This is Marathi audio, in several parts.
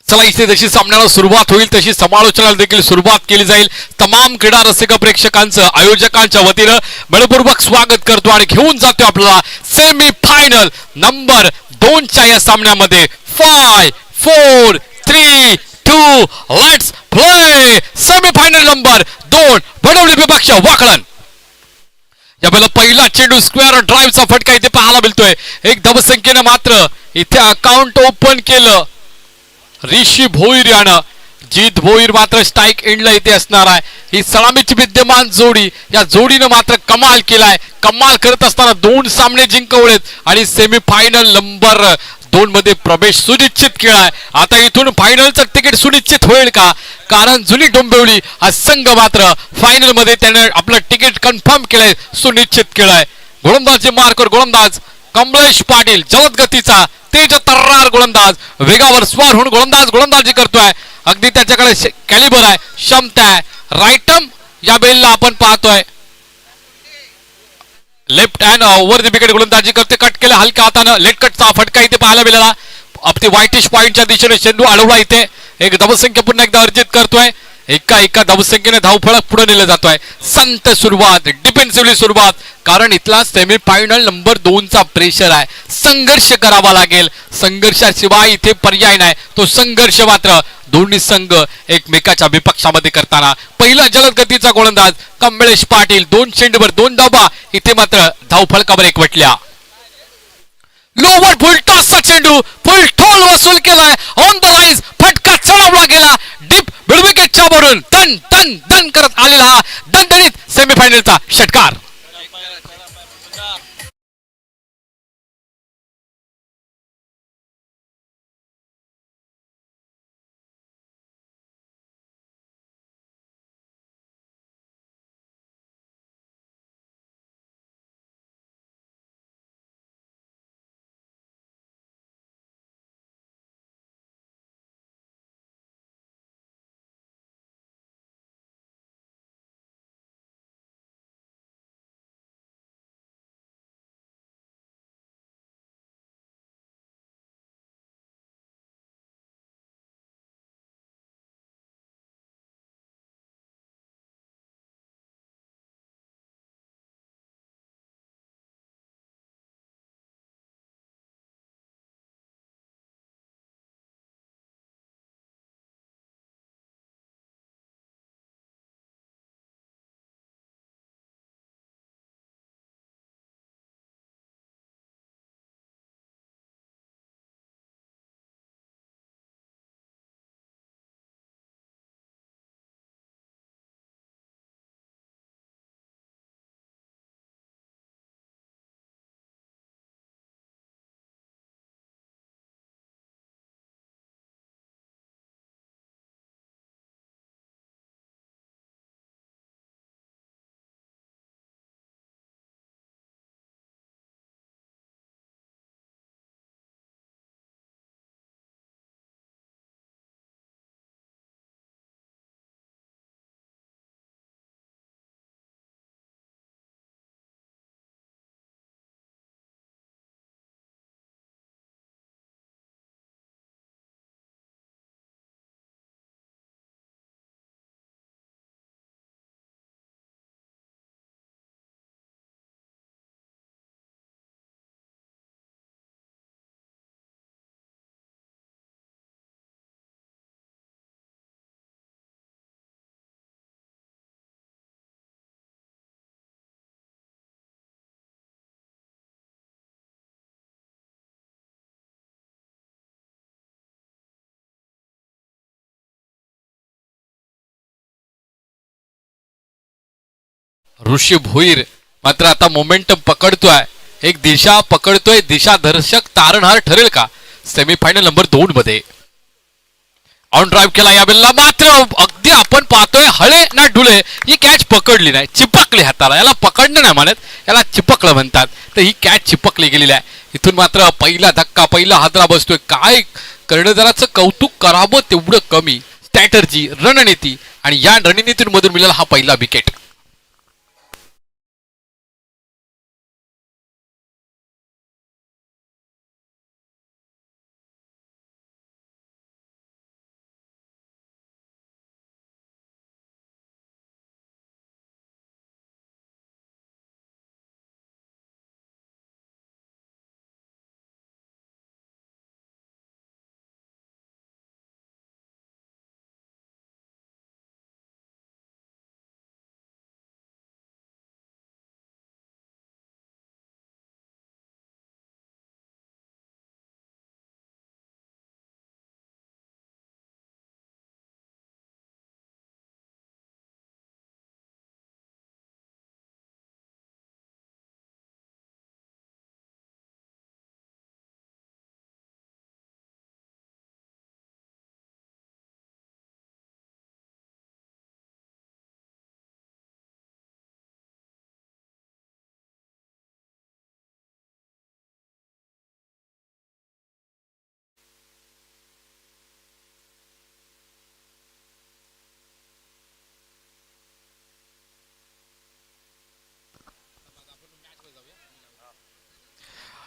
चला इथे जशी सामन्याला सुरुवात होईल तशी समालोचनाला देखील सुरुवात केली जाईल. तमाम क्रीडा रसिक प्रेक्षकांचं आयोजकांच्या वतीनं मनपूर्वक स्वागत करतो आणि घेऊन जातो आपल्याला सेमी फायनल नंबर 2च्या या सामन्यामध्ये. 5 4 3 2 let's play. Semi final number 2 Wadavali विपक्ष वाकळण. यावेळेला पहिला चेंडू स्क्वेअर ड्राईव्हचा फटका इथे पाहायला मिळतोय. एक धावसंख्येनं मात्र इथे अकाउंट ओपन केलं ऋषी भोईर यानं. जीत भोईर मात्र स्ट्राईक एंडला इथे असणार आहे. ही सलामीची विद्यमान जोडी, या जोडीनं मात्र कमाल केलाय. कमाल करत असताना 2 सामने जिंकवलेत आणि सेमीफायनल नंबर 2 मध्ये प्रवेश सुनिश्चित केलाय. आता इथून फायनलचं तिकीट सुनिश्चित होईल का? कारण जुनी डोंबिवली हा संघ मात्र फायनल मध्ये त्याने आपलं तिकीट कन्फर्म केलंय, सुनिश्चित केलंय. गोलंदाजी मार्कर गोलंदाज कमलेश पाटील, जलद गतीचा तेज तर्रार गोलंदाज, वेगावर स्वार होऊन गोलंदाजी करतोय. अगदी त्याच्याकडे कॅलिबर आहे, क्षमता आहे. राईटम या बेलला आपण पाहतोय. Left hand over the wicket गोलंदाजी करते. कट केलं हलक्या हातानं, लेट कटचा फटका इथे पाहायला मिळाला. अगदी व्हाईटिश पॉइंटच्या दिशेने चेंडू अडवला. इथे एक धावसंख्या पुन्हा एकदा अर्जित करतोय. एका धावसंख्येने धावफलक पुढे नेलं जातोय. संत सुरुवात, डिफेन्सिव्हली सुरुवात, कारण इथला सेमीफायनल नंबर 2चा प्रेशर आहे. संघर्ष करावा लागेल. संघर्षाशिवाय इथे पर्याय नाही. तो संघर्ष मात्र दोन्ही संघ एकमेकाच्या विपक्षामध्ये करताना. पहिला जलद गतीचा गोलंदाज कमलेश पाटील, 2 चेंडूवर 2 धावा. इथे मात्र धावफलकावर एकवटल्या. लोवर फुलटॉसचा चेंडू, फुल ठोल वसूल केलाय. ऑन द लाईन्स फटका चढवला गेला. डीप मिडविकेटच्या वरून दन दन दन करत आलेला हा दणदणीत सेमीफायनलचा षटकार. ऋषी भोईर मात्र आता मोमेंटम पकडतोय, एक दिशा पकडतोय. दिशादर्शक तारणहार ठरेल का सेमीफायनल नंबर 2 मध्ये? ऑन ड्राईव्ह केला यावेळेला मात्र अगदी आपण पाहतोय हळे ना ढुले. ही कॅच पकडली नाही, चिपकली हाताला. याला पकडणं नाही म्हणत, याला चिपकलं म्हणतात. तर ही कॅच चिपकली गेलेली आहे. इथून मात्र पहिला धक्का, पहिला हादरा बसतोय. काय कर्णधाराचं कौतुक करावं तेवढं कमी. स्ट्रॅटर्जी, रणनीती, आणि या रणनीतीमधून मिळाला हा पहिला विकेट.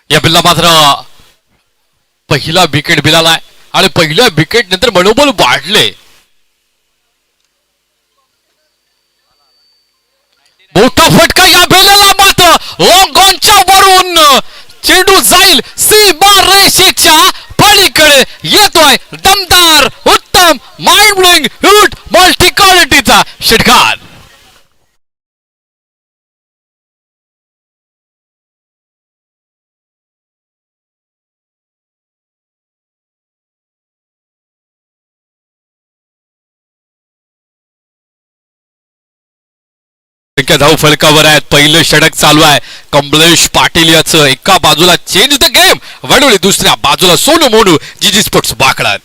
या बिल्ला मात्र पहिला विकेट मिळालाय आणि पहिल्या विकेट नंतर मनोबल वाढले. मोठा फटका या बेलाला मात्र लॉंग ऑनच्या वरून चेंडू जाईल सीमा रेषेच्या पलीकडे येतोय. दमदार उत्तम माइंड ब्लोइंग ह्यूट मल्टी क्वालिटीचा षटकार. धाव फलकावर आहेत. पहिलं षटक चालू आहे. कमलेश पाटील याचं एका बाजूला चेंज द गेम वडोळी, दुसऱ्या बाजूला सोनू मोनू जीजी स्पोर्ट्स बाकळात.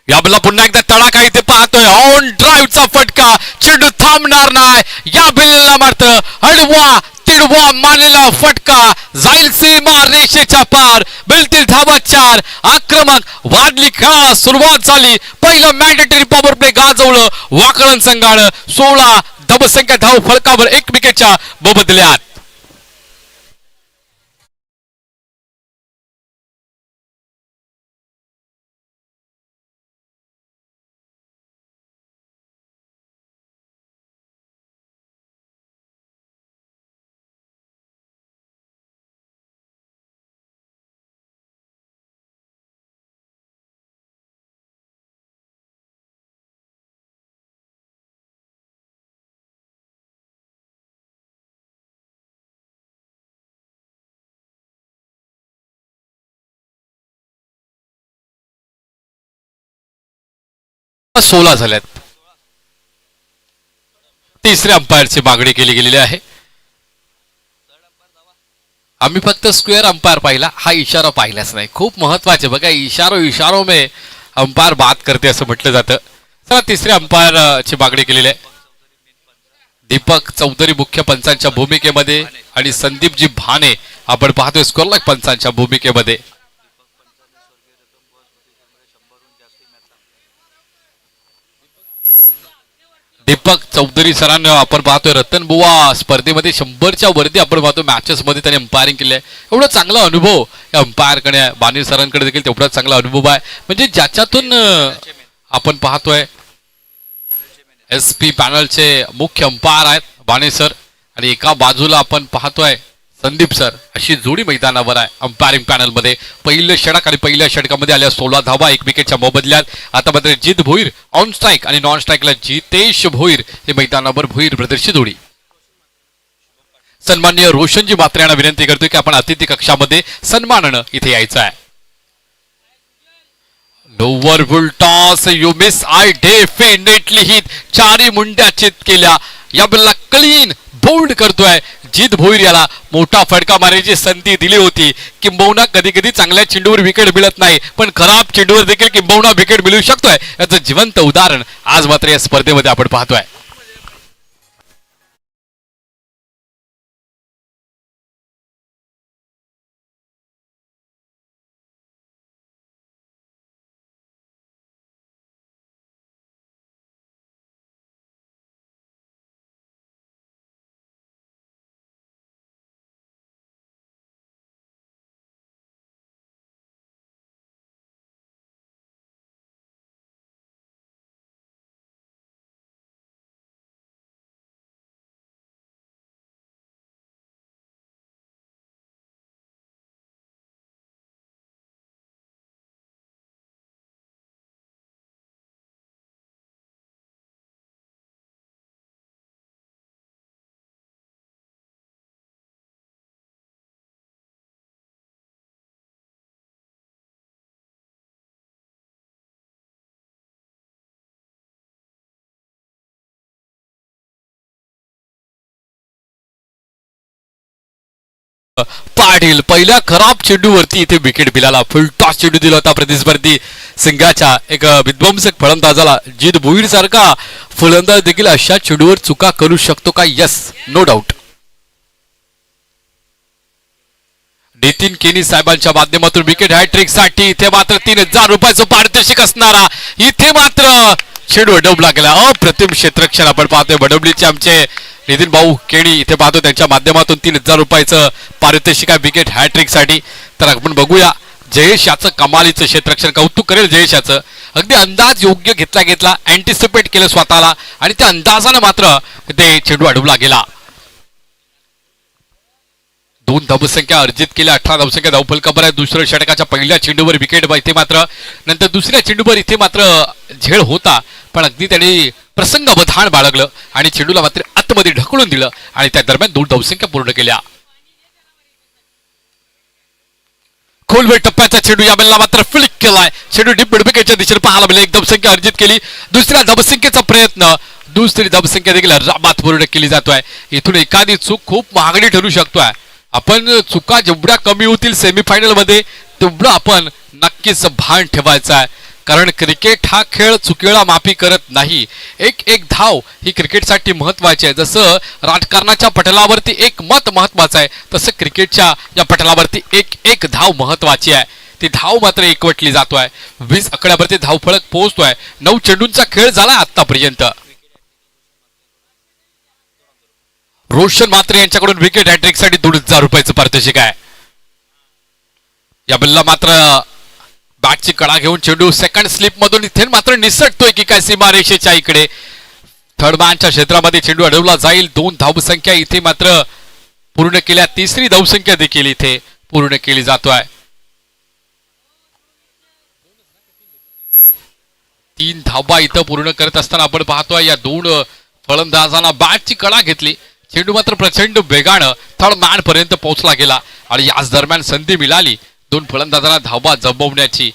याला पुन्हा एकदा तडाखा इथे पाहतोय. ऑन ड्राईव्हचा फटका, चेंडू थांबणार नाही. या बिल्ला मात्र हडवा तिडवा मारलेला फटका जाईल सीमा रेषेच्या पार. मिळतील धावा 4. आक्रमक वाढली खेळाला सुरुवात झाली. पहिलं मॅन्डेटरी पॉवर प्ले गाजवलं वाकळण संघानं. 16 धावसंख्या धाव फलकावर 1 विकेटच्या मोबदल्यात. सोळा झाल्यात. तिसऱ्या अंपायरची मागणी केली गेलेली आहे. आम्ही फक्त स्क्वेअर अंपायर पाहिला, हा इशारा पाहिलाच नाही. खूप महत्वाचे बघा, इशारो में अंपायर बात करते असं म्हटलं जातं. चला तिसऱ्या अंपायरची मागणी केलेली आहे. दीपक चौधरी मुख्य पंचांच्या भूमिकेमध्ये आणि संदीपजी भाने आपण पाहतोय स्कोर लाईक पंचांच्या भूमिकेमध्ये. दीपक चौधरी सरांना आपण पाहतोय रतन बुवा स्पर्धेमध्ये 100च्या वरती आपण पाहतो मॅचेस मध्ये त्यांनी अंपायरिंग केली आहे. एवढा चांगला अनुभव या अंपायरकडे, बाणी सरांकडे देखील तेवढा चांगला अनुभव आहे. म्हणजे ज्याच्यातून आपण पाहतोय SP पॅनलचे मुख्य अंपायर आहेत बाणे सर आणि एका बाजूला आपण पाहतोय संदीप सर. अशी जोडी मैदानावर आहे अंपायरिंग पॅनल मध्ये. पहिलं षटक आणि पहिल्या षटकामध्ये आल्या 16 धावा 1 विकेटच्या मोबदल्यात. आता मात्र जित भोईर ऑन स्ट्राईक आणि नॉन स्ट्राईकला जितेश भोईर हे मैदानावर. भोईर ब्रदर्सची जोडी. सन्माननीय रोशनजी मात्र यांना विनंती करतोय की आपण अतिथी कक्षामध्ये सन्मानानं इथे यायचं आहे. Lower full toss you miss I definitely hit. 4 मुंड्या चित केल्या. या बल्ला क्लीन बोल्ड करतोय जित भोईर. याला मोठा फटका मारण्याची संधी दिली होती. किंबहुना कधी कधी चांगल्या चेंडूवर विकेट मिळत नाही, पण खराब चेंडूवर देखील किंबहुना विकेट मिळू शकतोय. याचं जिवंत उदाहरण आज मात्र या स्पर्धेमध्ये आपण पाहतोय. पाटील पहिल्या खराब चेंडूवरती इथे विकेट मिळाला. फुल टॉस चेंडू दिला होता प्रतिस्पर्धी संघाच्या एक विध्वंसक फलंदाजाला. जित भोईर सारखा फलंदाज देखील अशा चेंडूवर चुका करू शकतो का? Yes, no doubt. नितीन केनी साहेबांच्या माध्यमातून विकेट हॅट्रिक साठी इथे मात्र 3000 रुपयाचं पारितोषिक असणारा इथे मात्र चेंडू अडवला गेला. अप्रतिम क्षेत्ररक्षण आपण पाहतोय. बडवलीचे आमचे नितीन भाऊ केणी इथे पाहतो त्यांच्या माध्यमातून 3,000 रुपयाचं पारितोषिक आहे विकेट हॅट्रिक साठी. तर आपण बघूया जयेश याचं कमालीचं क्षेत्ररक्षण, कौतुक करेल जयेश याचं. अगदी अंदाज योग्य घेतला, अँटिसिपेट केलं स्वतःला आणि त्या अंदाजानं मात्र ते चेंडू अडवला गेला. 2 धावसंख्या अर्जित केल्या, 18 धावसंख्या धावफलकावर आहे. दुसऱ्या षटकाच्या पहिल्या चेंडूवर विकेट इथे मात्र, नंतर दुसऱ्या चेंडूवर इथे मात्र झेल होता, पण अगदी त्याने प्रसंगावधान बाळगलं आणि चेंडूला मात्र आतमध्ये ढकलून दिलं आणि त्या दरम्यान 2 धावसंख्या पूर्ण केल्या. खोलवेळ टप्प्याचा चेंडू यावेळेला मात्र फ्लिक केलाय. चेंडू डीप मिडविकेटच्या दिशेने पाहायला मिळेल. 1 धावसंख्या अर्जित केली. दुसऱ्या धावसंख्येचा प्रयत्न, दुसरी धावसंख्या देखील राबात पूर्ण केली जातोय. इथून एखादी चूक खूप महागडी ठरू शकतोय. आपण चुका जेवढ्या कमी होतील सेमीफायनल मध्ये तेवढं आपण नक्कीच भान ठेवायचं आहे, कारण क्रिकेट हा खेळ चुकीला माफी करत नाही. एक एक धाव ही क्रिकेटसाठी महत्वाची आहे. जसं राजकारणाच्या पटलावरती एक मत महत्वाचं आहे, तसं क्रिकेटच्या या पटलावरती एक एक धाव महत्वाची आहे. ती धाव मात्र एकवटली जातोय. 20 आकड्यावरती धावफलक पोहोचतोय. 9 चेंडूंचा खेळ झाला आतापर्यंत. रोशन मात्र यांच्याकडून विकेट हॅट्रिक साठी 2,000 रुपयाचं पारितोषिक आहे. या बल्ला मात्र बॅटची कडा घेऊन चेंडू सेकंड स्लिप मधून इथे मात्र निसटतोय की काय सीमारेषेच्या इकडे. थर्ड मॅनच्या क्षेत्रामध्ये चेंडू अडवला जाईल. 2 धावसंख्या इथे मात्र पूर्ण केल्या. तिसरी धावसंख्या देखील इथे पूर्ण केली जातोय. 3 धावा इथं पूर्ण करत असताना आपण पाहतोय या 2 फलंदाजांना बॅटची कडा घेतली. चेंडू मात्र प्रचंड वेगानं थर्ड मॅन पर्यंत पोहोचला गेला आणि याच दरम्यान संधी मिळाली 2 फलंदाजांना धावा जमवण्याची.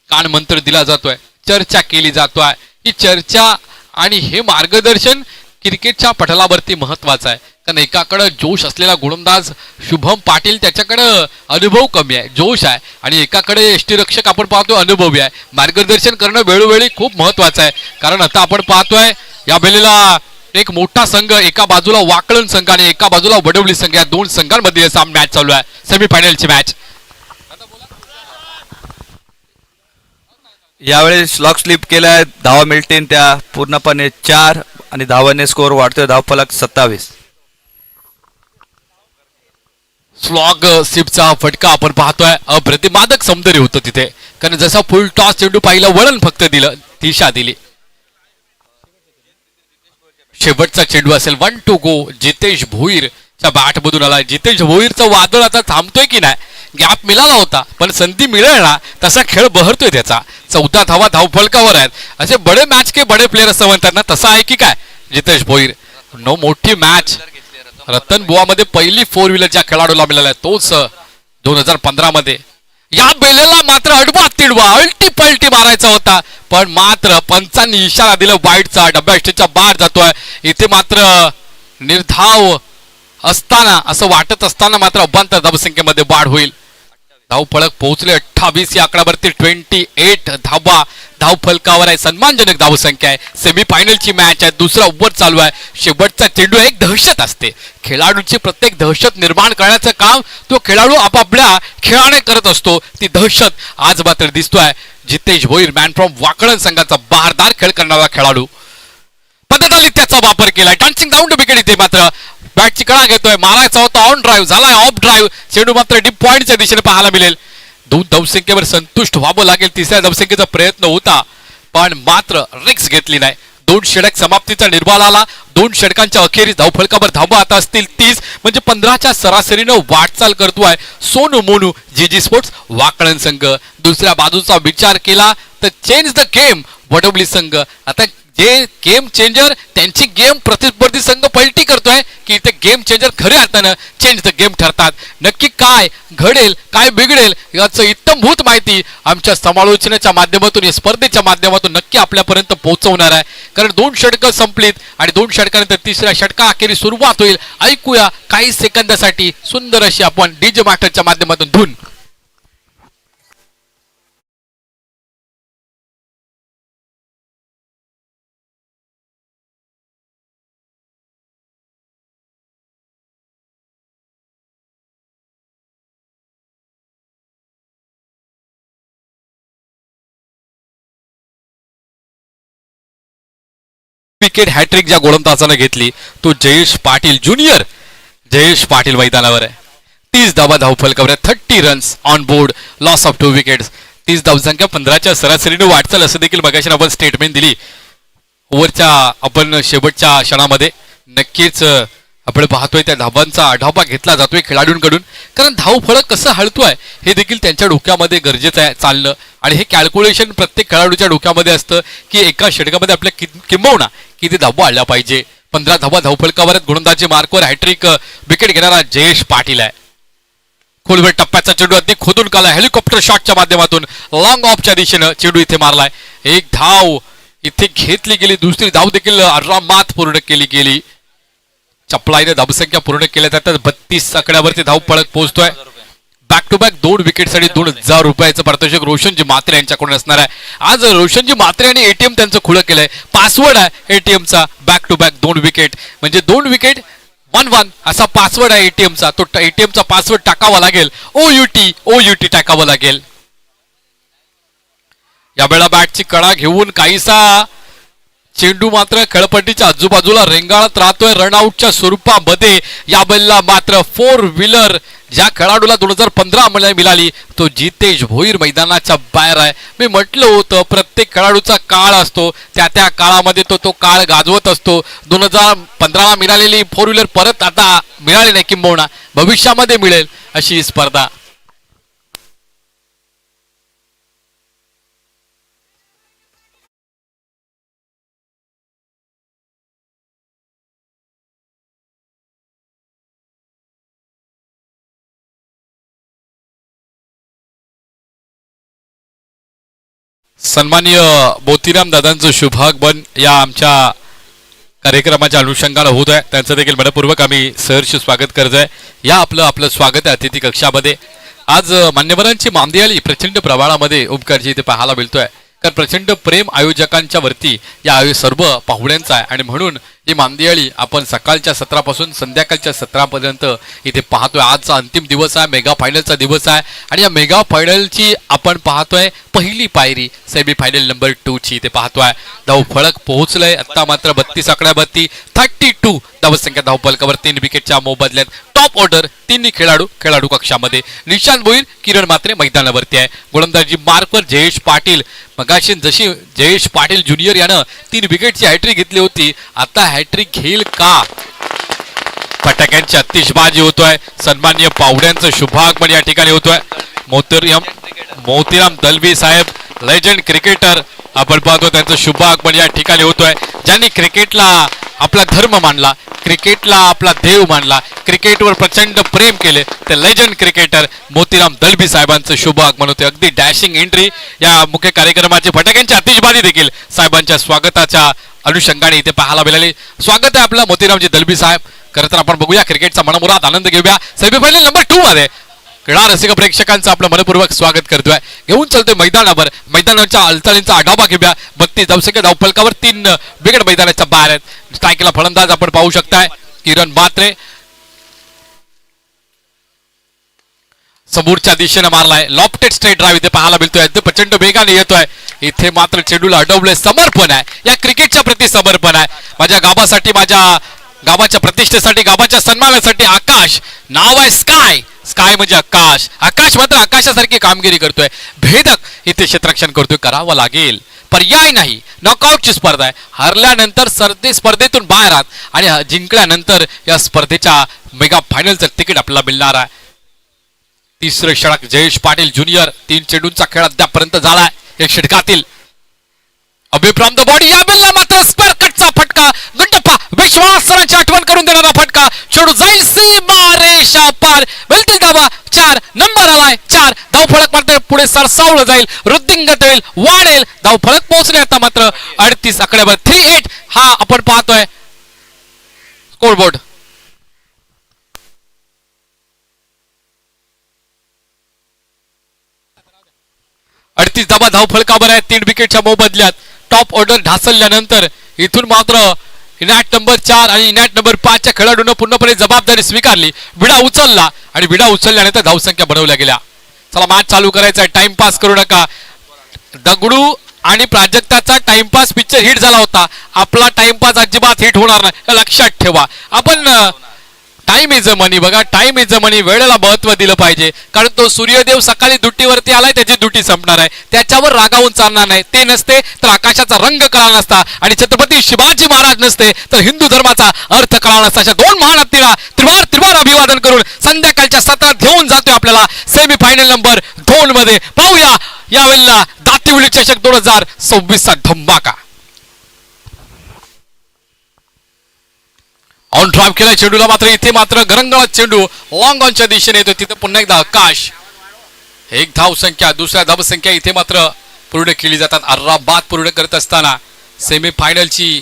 कान मंत्र दिला जातोय, चर्चा केली जातोय. ही चर्चा आणि हे मार्गदर्शन क्रिकेटच्या पटलावरती महत्वाचं आहे, कारण एकाकडे जोश असलेला गोलंदाज शुभम पाटील, त्याच्याकडे अनुभव कमी आहे, जोश आहे, आणि एकाकडे यष्टीरक्षक आपण पाहतो अनुभवी आहे. मार्गदर्शन करणं वेळोवेळी खूप महत्वाचं आहे, कारण आता आपण पाहतोय या वेळेला एक मोठा संघ, एका बाजूला वाकळण संघ आणि एका बाजूला वडवली संघ, या 2 संघांमध्ये मॅच चालू आहे, सेमीफायनलची मॅच. यावेळी स्लॉक स्लिप केलाय. धावा मिळतील त्या पूर्णपणे 4 आणि धावाने स्कोअर वाढतोय. धावफलक 27. स्लॉग स्लिपचा फटका आपण पाहतोय. अप्रतिमादक सौंदर्य होतं तिथे, कारण जसा फुल टॉस चेंडू पाहिला, वळण फक्त दिलं, दिशा दिली. शेवटचा चेंडू असेल. 1 to go. जितेश भोईरच्या बॅट मधून आला. जितेश भोईरचं वादळ आता थांबतोय की नाही? गॅप मिळाला होता, पण संधी मिळेल ना तसा खेळ बहरतोय त्याचा. 14 धावा धावफलकावर आहेत. असे बडे मॅच के बडे प्लेयर असं म्हणतात ना, तसं आहे की काय जितेश भोईर? नो, मोठी मॅच. रतन बुवामध्ये पहिली 4 व्हीलर ज्या खेळाडूला मिळाला तोच 2015 मध्ये. या बेलेला मात्र अडवा तिडवा अल्टी पलटी मारायचा होता, पण मात्र पंचांनी इशारा दिला वाईटचा. डब्या स्टेजच्या बाहेर जातोय. इथे मात्र निर्धाव असताना, असं वाटत असताना मात्र अभ्यंतर धावसंख्येमध्ये वाढ होईल. धावफलक पोहोचले 28. या आकड्यावरती 28 धावा धावफलकावर आहे. सन्मानजनक धावसंख्या आहे. सेमीफायनलची मॅच आहे. दुसरा ओव्हर चालू आहे. शेवटचा चेंडू एक दहशत असते. खेळाडूची प्रत्येक दहशत निर्माण करण्याचं काम तो खेळाडू आपापल्या खेळाने करत असतो. ती दहशत आज मात्र दिसतोय. जितेश भोईर, मॅन फ्रॉम वाकळण संघाचा बहारदार खेळ करणारा खेळाडू, पद्धतीने त्याचा वापर केलाय. Dancing round wicket. इथे मात्र बॅटची कडा घेतोय. मारायचा होता ऑन ड्राईव्ह, झालाय ऑफ ड्राईव्ह. चेंडू मात्र डीप पॉईंटच्या दिशेने पाहायला मिळेल. 2 धावसंख्येवर संतुष्ट व्हावं लागेल. तिसऱ्या धावसंख्येचा प्रयत्न होता, पण मात्र रिक्स घेतली नाही. 2 षटक समाप्तीचा निर्वाळ आला. 2 षटकांच्या अखेरीस धावफलकावर धावा आता असतील 30, म्हणजे 15च्या सरासरीनं वाटचाल करतोय सोनू मोनू जीजी स्पोर्ट्स वाकळण संघ. दुसऱ्या बाजूचा विचार केला तर चेंज द गेम वडवली संघ. आता जे गेम चेंजर त्यांची गेम प्रतिस्पर्धी संघ पलटी करतोय की इथे गेम चेंजर खऱ्या अर्थानं चेंज द गेम ठरतात. नक्की काय घडेल, काय बिघडेल याचं इत्तमभूत माहिती आमच्या समालोचनाच्या माध्यमातून, या स्पर्धेच्या माध्यमातून नक्की आपल्यापर्यंत पोहोचवणार आहे. कारण 2 षटकं संपलीत आणि 2 षटकानंतर तिसऱ्या षटकाअखेरी सुरुवात होईल. ऐकूया काही सेकंदासाठी सुंदर अशी आपण डीजे मास्टरच्या माध्यमातून धून. विकेट हॅट्रिक ज्या गोलंदाजाने घेतली तो जयेश पाटील ज्युनियर. जयेश पाटील मैदानावर आहे. 30 धावा धावफलकावर आहे. 30 runs on board, loss of 2 wickets. 30 धावसंख्या 15च्या सरासरीने वाटचाल असं देखील मगाशी आपण स्टेटमेंट दिली. ओव्हरच्या आपण शेवटच्या क्षणामध्ये नक्कीच आपण पाहतोय त्या धावांचा आढावा घेतला जातोय खेळाडूंकडून. कारण धावफलक कसं हळतोय हे देखील त्यांच्या डोक्यामध्ये गरजेचं आहे चालणं. आणि हे कॅल्क्युलेशन प्रत्येक खेळाडूच्या डोक्यामध्ये असतं की एका षटकामध्ये आपल्या किंबहुना किती धावा आल्या पाहिजे. 15 धावा धावफलकावर गोलंदाजी मार्कवर हॅट्रिक विकेट घेणारा जयेश पाटील आहे. खोलवर टप्प्याचा चेंडू अगदी खोदून काढला हेलिकॉप्टर शॉटच्या माध्यमातून लॉंग ऑफच्या दिशेनं चेंडू इथे मारलाय. एक धाव इथे घेतली गेली. दुसरी धाव देखील आरामात पूर्ण केली गेली. चपलाईने धावसंख्या पूर्ण केल्या जातात. 32 आकड्यावरती धाव पळत पोहोचतोय. बॅक टू बॅक 2 विकेटसाठी 2,000 रुपयाचं पारितोषिक रोशनजी म्हात्रे यांच्याकडून असणार आहे. आज रोशनजी म्हात्रे आणि एटीएम त्यांचं खुलं केलंय. पासवर्ड आहे एटीएमचा बॅक टू बॅक 2 विकेट म्हणजे 2 विकेट 1-1 असा पासवर्ड आहे एटीएमचा. तो एटीएमचा पासवर्ड टाकावा लागेल. OUT टाकावं लागेल. यावेळेला बॅटची कडा घेऊन काहीसा चेंडू मात्र खेळपट्टीच्या आजूबाजूला रेंगाळत राहतोय रनआउटच्या स्वरूपामध्ये. या बॉलला मात्र 4 व्हीलर ज्या खेळाडूला 2015 मध्ये मिळाली तो जितेश भोईर मैदानाच्या बाहेर आहे. मी म्हटलं होतं प्रत्येक खेळाडूचा काळ असतो. त्या काळामध्ये तो काळ गाजवत असतो. 2015ला मिळालेली 4 व्हीलर परत आता मिळाली नाही किंबहुना भविष्यामध्ये मिळेल अशी ही स्पर्धा. सन्माननीय मोतीराम दादांचं शुभागमन या आमच्या कार्यक्रमाच्या अनुषंगाने होत आहे. त्यांचं देखील मनपूर्वक आम्ही सहर्ष स्वागत करत आहे. या आपलं स्वागत आहे अतिथी कक्षामध्ये. आज मान्यवरांची मांदियाळी प्रचंड प्रमाणामध्ये ओमकारजी इथे पाहायला मिळतोय. कारण प्रचंड प्रेम आयोजकांच्या वरती या सर्व पाहुण्यांचा आहे आणि म्हणून ही मांदियाळी आपण सकाळच्या सत्रापासून संध्याकाळच्या सत्रापर्यंत इथे पाहतोय. आजचा अंतिम दिवस आहे. मेगा फायनलचा दिवस आहे आणि या मेगा फायनलची आपण पाहतोय पहिली पायरी सेमी फायनल नंबर 2 ची इथे पाहतोय. धावफलक पोहोचलंय आता मात्र 32 आकड्यावरती 32 धावसंख्या धावफलकावर 3 विकेटच्या मोबदल्यात टॉप ऑर्डर 3 खेळाडू कक्षामध्ये. निशांत भोईर, किरण म्हात्रे मैदानावरती आहे. गोलंदाजी मार्कवर जयेश पाटील. मगाशी जशी जयेश पाटील ज्युनियर यानं 3 विकेटची हॅट्रिक घेतली होती आता हॅट्रिक घेईल का? फटाक्यांची आतिषबाजी होतोय. सन्माननीय पाहुण्यांचं शुभागमन या ठिकाणी होतोय. मोतीराम दलवी साहेब लेजंड क्रिकेटर आपण पाहतो त्यांचं शुभागमन या ठिकाणी होतोय. ज्यांनी क्रिकेटला आपला धर्म मानला, क्रिकेटला आपला देव मानला, क्रिकेटवर प्रचंड प्रेम केले ते लेजंड क्रिकेटर मोतीराम दलवी साहेबांचं शुभागमन होते. अगदी डॅशिंग एंट्री या मुख्य कार्यक्रमाची फटाक्यांची आतिषबाजी देखील साहेबांच्या स्वागताच्या अनुषंगाने इथे पाहायला मिळाली. स्वागत आहे आपलं मोतीरामजी दलवी साहेब. खरं तर आपण बघूया क्रिकेटचा मनमुराद आनंद घेऊया. सेमीफायनल नंबर 2 मध्ये क्रीडा रसिक प्रेक्षकांचं आपलं मनपूर्वक स्वागत करतोय. घेऊन चालतोय मैदानावर. मैदानाच्या हालचालींचा आढावा घेऊया. 32 धावसंख्या धावफलकावर 3 विकेट मैदानाच्या बाहेर आहेत. स्ट्राईकला फलंदाज आपण पाहू शकताय किरण म्हात्रे. समोरच्या दिशेने मारलाय लॉफ्टेड स्ट्रेट ड्राइव्ह इथे पाहायला मिळतोय. प्रचंड वेगाने येतोय. इथे मात्र चेंडूला अडवलंय. समर्पण आहे या क्रिकेटच्या प्रती समर्पण आहे. माझ्या गावासाठी, माझ्या गावाच्या प्रतिष्ठेसाठी, गावाच्या सन्मानासाठी. आकाश नाव आहे स्काय. स्काय म्हणजे आकाश. आकाश मात्र आकाशासारखी कामगिरी करतोय. भेदक इथे क्षेत्ररक्षण करतोय. करावं लागेल, पर्याय नाही. नॉकआउटची स्पर्धा आहे. हरल्यानंतर स्पर्धेतून बाहेर आहात आणि जिंकल्यानंतर या स्पर्धेच्या मेगा फायनलचं तिकीट आपल्याला मिळणार आहे. तिसरं षटक जयेश पाटील ज्युनियर. 3 चेंडूंचा खेळ अद्यापर्यंत झालाय या षटकातील. अबे फ्रॉम द बॉडी या बिल्ला मात्र स्क्वेअर कटचा फटका. गंडप्पा विश्वास सरांची आठवण करून देणारा फटका. चेंडू जाईल सीमा रेषा पार. मिळतील धावा 4 नंबर आलाय 4. धावफलक मात्र पुढे सरसावलं जाईल, वृद्धिंगत होईल, वाढेल. धावफलक पोहोचले आता मात्र 38 आकड्यावर 3-8 हा आपण पाहतोय स्कोरबोर्ड. धावा धावफलकावर आहे 3 विकेटच्या मोबदल्यात. टॉप ऑर्डर ढासळल्यानंतर इथून मात्र इनॅट नंबर 4 आणि इनॅट नंबर 5 च्या खेळाडूंना पूर्णपणे जबाबदारी स्वीकारली. विडा उचलला आणि विडा उचलल्यानंतर धावसंख्या बनवल्या गेल्या. चला मॅच चालू करायचा आहे. टाइमपास करू नका. दगडू आणि प्राजक्ताचा टाइमपास पिक्चर हिट झाला होता. आपला टाइमपास अजिबात हिट होणार नाही हे लक्षात ठेवा. आपण टाइम इज अ मनी बघा, टाइम इज अ मनी. वेळेला महत्व दिलं पाहिजे, कारण तो सूर्यदेव सकाळी दुट्टीवरती आलाय, त्याची दुट्टी संपणार आहे, त्याच्यावर रागावून चालणार नाही. ते नसते तर आकाशाचा रंग कळला नसता, आणि छत्रपती शिवाजी महाराज नसते तर हिंदू धर्माचा अर्थ कळला नसता. अशा दोन महान हत्तीला त्रिवार अभिवादन करून संध्याकाळच्या सत्रात घेऊन जातोय आपल्याला सेमी फायनल नंबर 2 मध्ये. पाहूया यावेळेला दातिवली चषक 2026 चा धमाका. ऑन ड्राईव्ह केला चेंडूला, मात्र इथे मात्र गरंगळत चेंडू लॉंग ऑनच्या दिशेने येतो. तिथे पुन्हा एकदा आकाश. एक धाव संख्या, दुसऱ्या धाव संख्या इथे मात्र पूर्ण केली जातात. अर्राबाद पूर्ण करत असताना सेमीफायनलची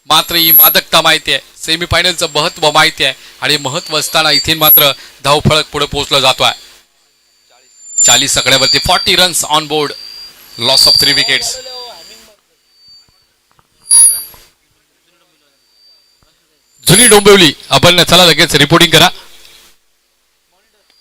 मात्र ही मादकता माहिती आहे, सेमीफायनलचं महत्व माहिती आहे, आणि महत्व असताना इथे मात्र धावफळक पुढे पोहोचला जातोय. 40 आकड्यावरती 40 runs on board, loss of 3 wickets. जुनी डोंबिवली. आपण चला लगेच रिपोर्टिंग करा.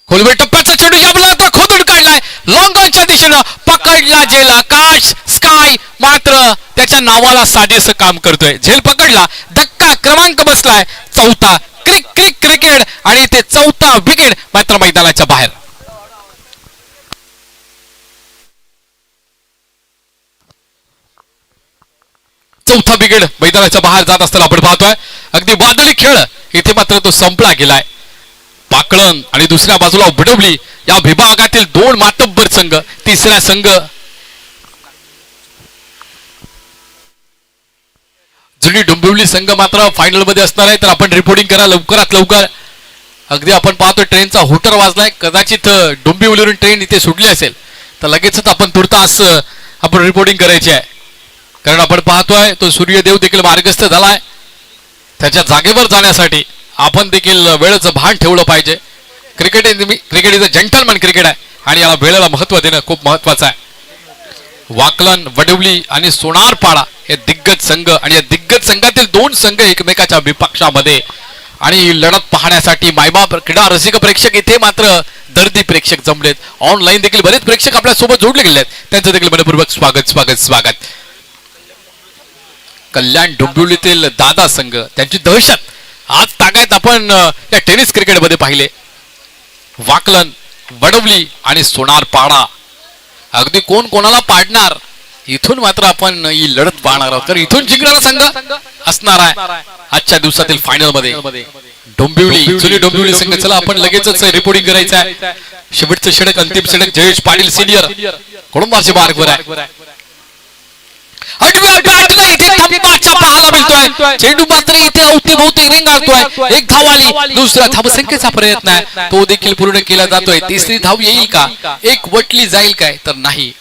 खोलवे टप्प्याचा चेंडू याबला तर खोदून काढलाय, लॉंग ऑनच्या दिशेनं पकडला झेल. आकाश स्काय मात्र त्याच्या नावाला साजेसं काम करतोय. झेल पकडला, धक्का क्रमांक बसलाय 4था. क्रिकेट आणि ते 4था विकेट मात्र मैदानाच्या बाहेर. चौथा विकेट मैदानाच्या बाहेर जात असताना आपण पाहतोय. अगदी वादळी खेळ इथे मात्र तो संपला गेलाय. पाकळण आणि दुसऱ्या बाजूला वडवली या विभागातील 2 मातब्बर संघ, तिसरा संघ जुनी डोंबिवली संघ मात्र फायनल मध्ये असणार आहे. तर आपण रिपोर्टिंग करा लवकरात लवकर. अगदी आपण पाहतोय ट्रेनचा हुटर वाजलाय, कदाचित डोंबिवलीवरून ट्रेन इथे सुटली असेल तर लगेचच आपण तुर्तास आपण रिपोर्टिंग करायची आहे, कारण आपण पाहतोय तो सूर्यदेव देखील मार्गस्थ झालाय. त्याच्या जागेवर जाण्यासाठी आपण देखील वेळेचं भान ठेवलं पाहिजे. Cricket is a gentleman cricket आहे, आणि याला वेळेला महत्व देणं खूप महत्वाचं आहे. वाकलन, वडवली आणि सोनारपाडा हे दिग्गज संघ, आणि या दिग्गज संघातील 2 संघ एकमेकाच्या विपक्षामध्ये, आणि ही लढत पाहण्यासाठी मायबाप क्रीडा रसिक प्रेक्षक इथे मात्र दर्दी प्रेक्षक जमलेत. ऑनलाईन देखील बरेच प्रेक्षक आपल्या सोबत जोडले गेले आहेत, त्यांचं देखील मनपूर्वक स्वागत स्वागत स्वागत. कल्याण डोंबिवलीतील दादा संघ, त्यांची दहशत आज तागायत आपण या टेनिस क्रिकेटमध्ये पाहिले. वाकलन, वडवली आणि सोनारपाडा, अगदी कोण कोणाला पाडणार इथून मात्र आपण ही लढत पाहणार आहोत. तर इथून जिंकणारा संघ असणार आहे आजच्या दिवसातील फायनल मध्ये डोंबिवली, जुनी डोंबिवली संघ. चला आपण लगेचच रिपोर्टिंग करायचं आहे. शेवटचं षटक, अंतिम षटक जयेश पाटील सिनियर कुटुंबाचे मार्गवर आहे. पाहायला मिळतोय चेंडू मात्र इथे अवतीभोवती रेंगाळतोय. एक धाव आली, दुसऱ्या धावसंख्येचा प्रयत्न आहे, तो देखील पूर्ण केला जातोय. तिसरी धाव येईल का, एक वटली जाईल काय, तर नाही.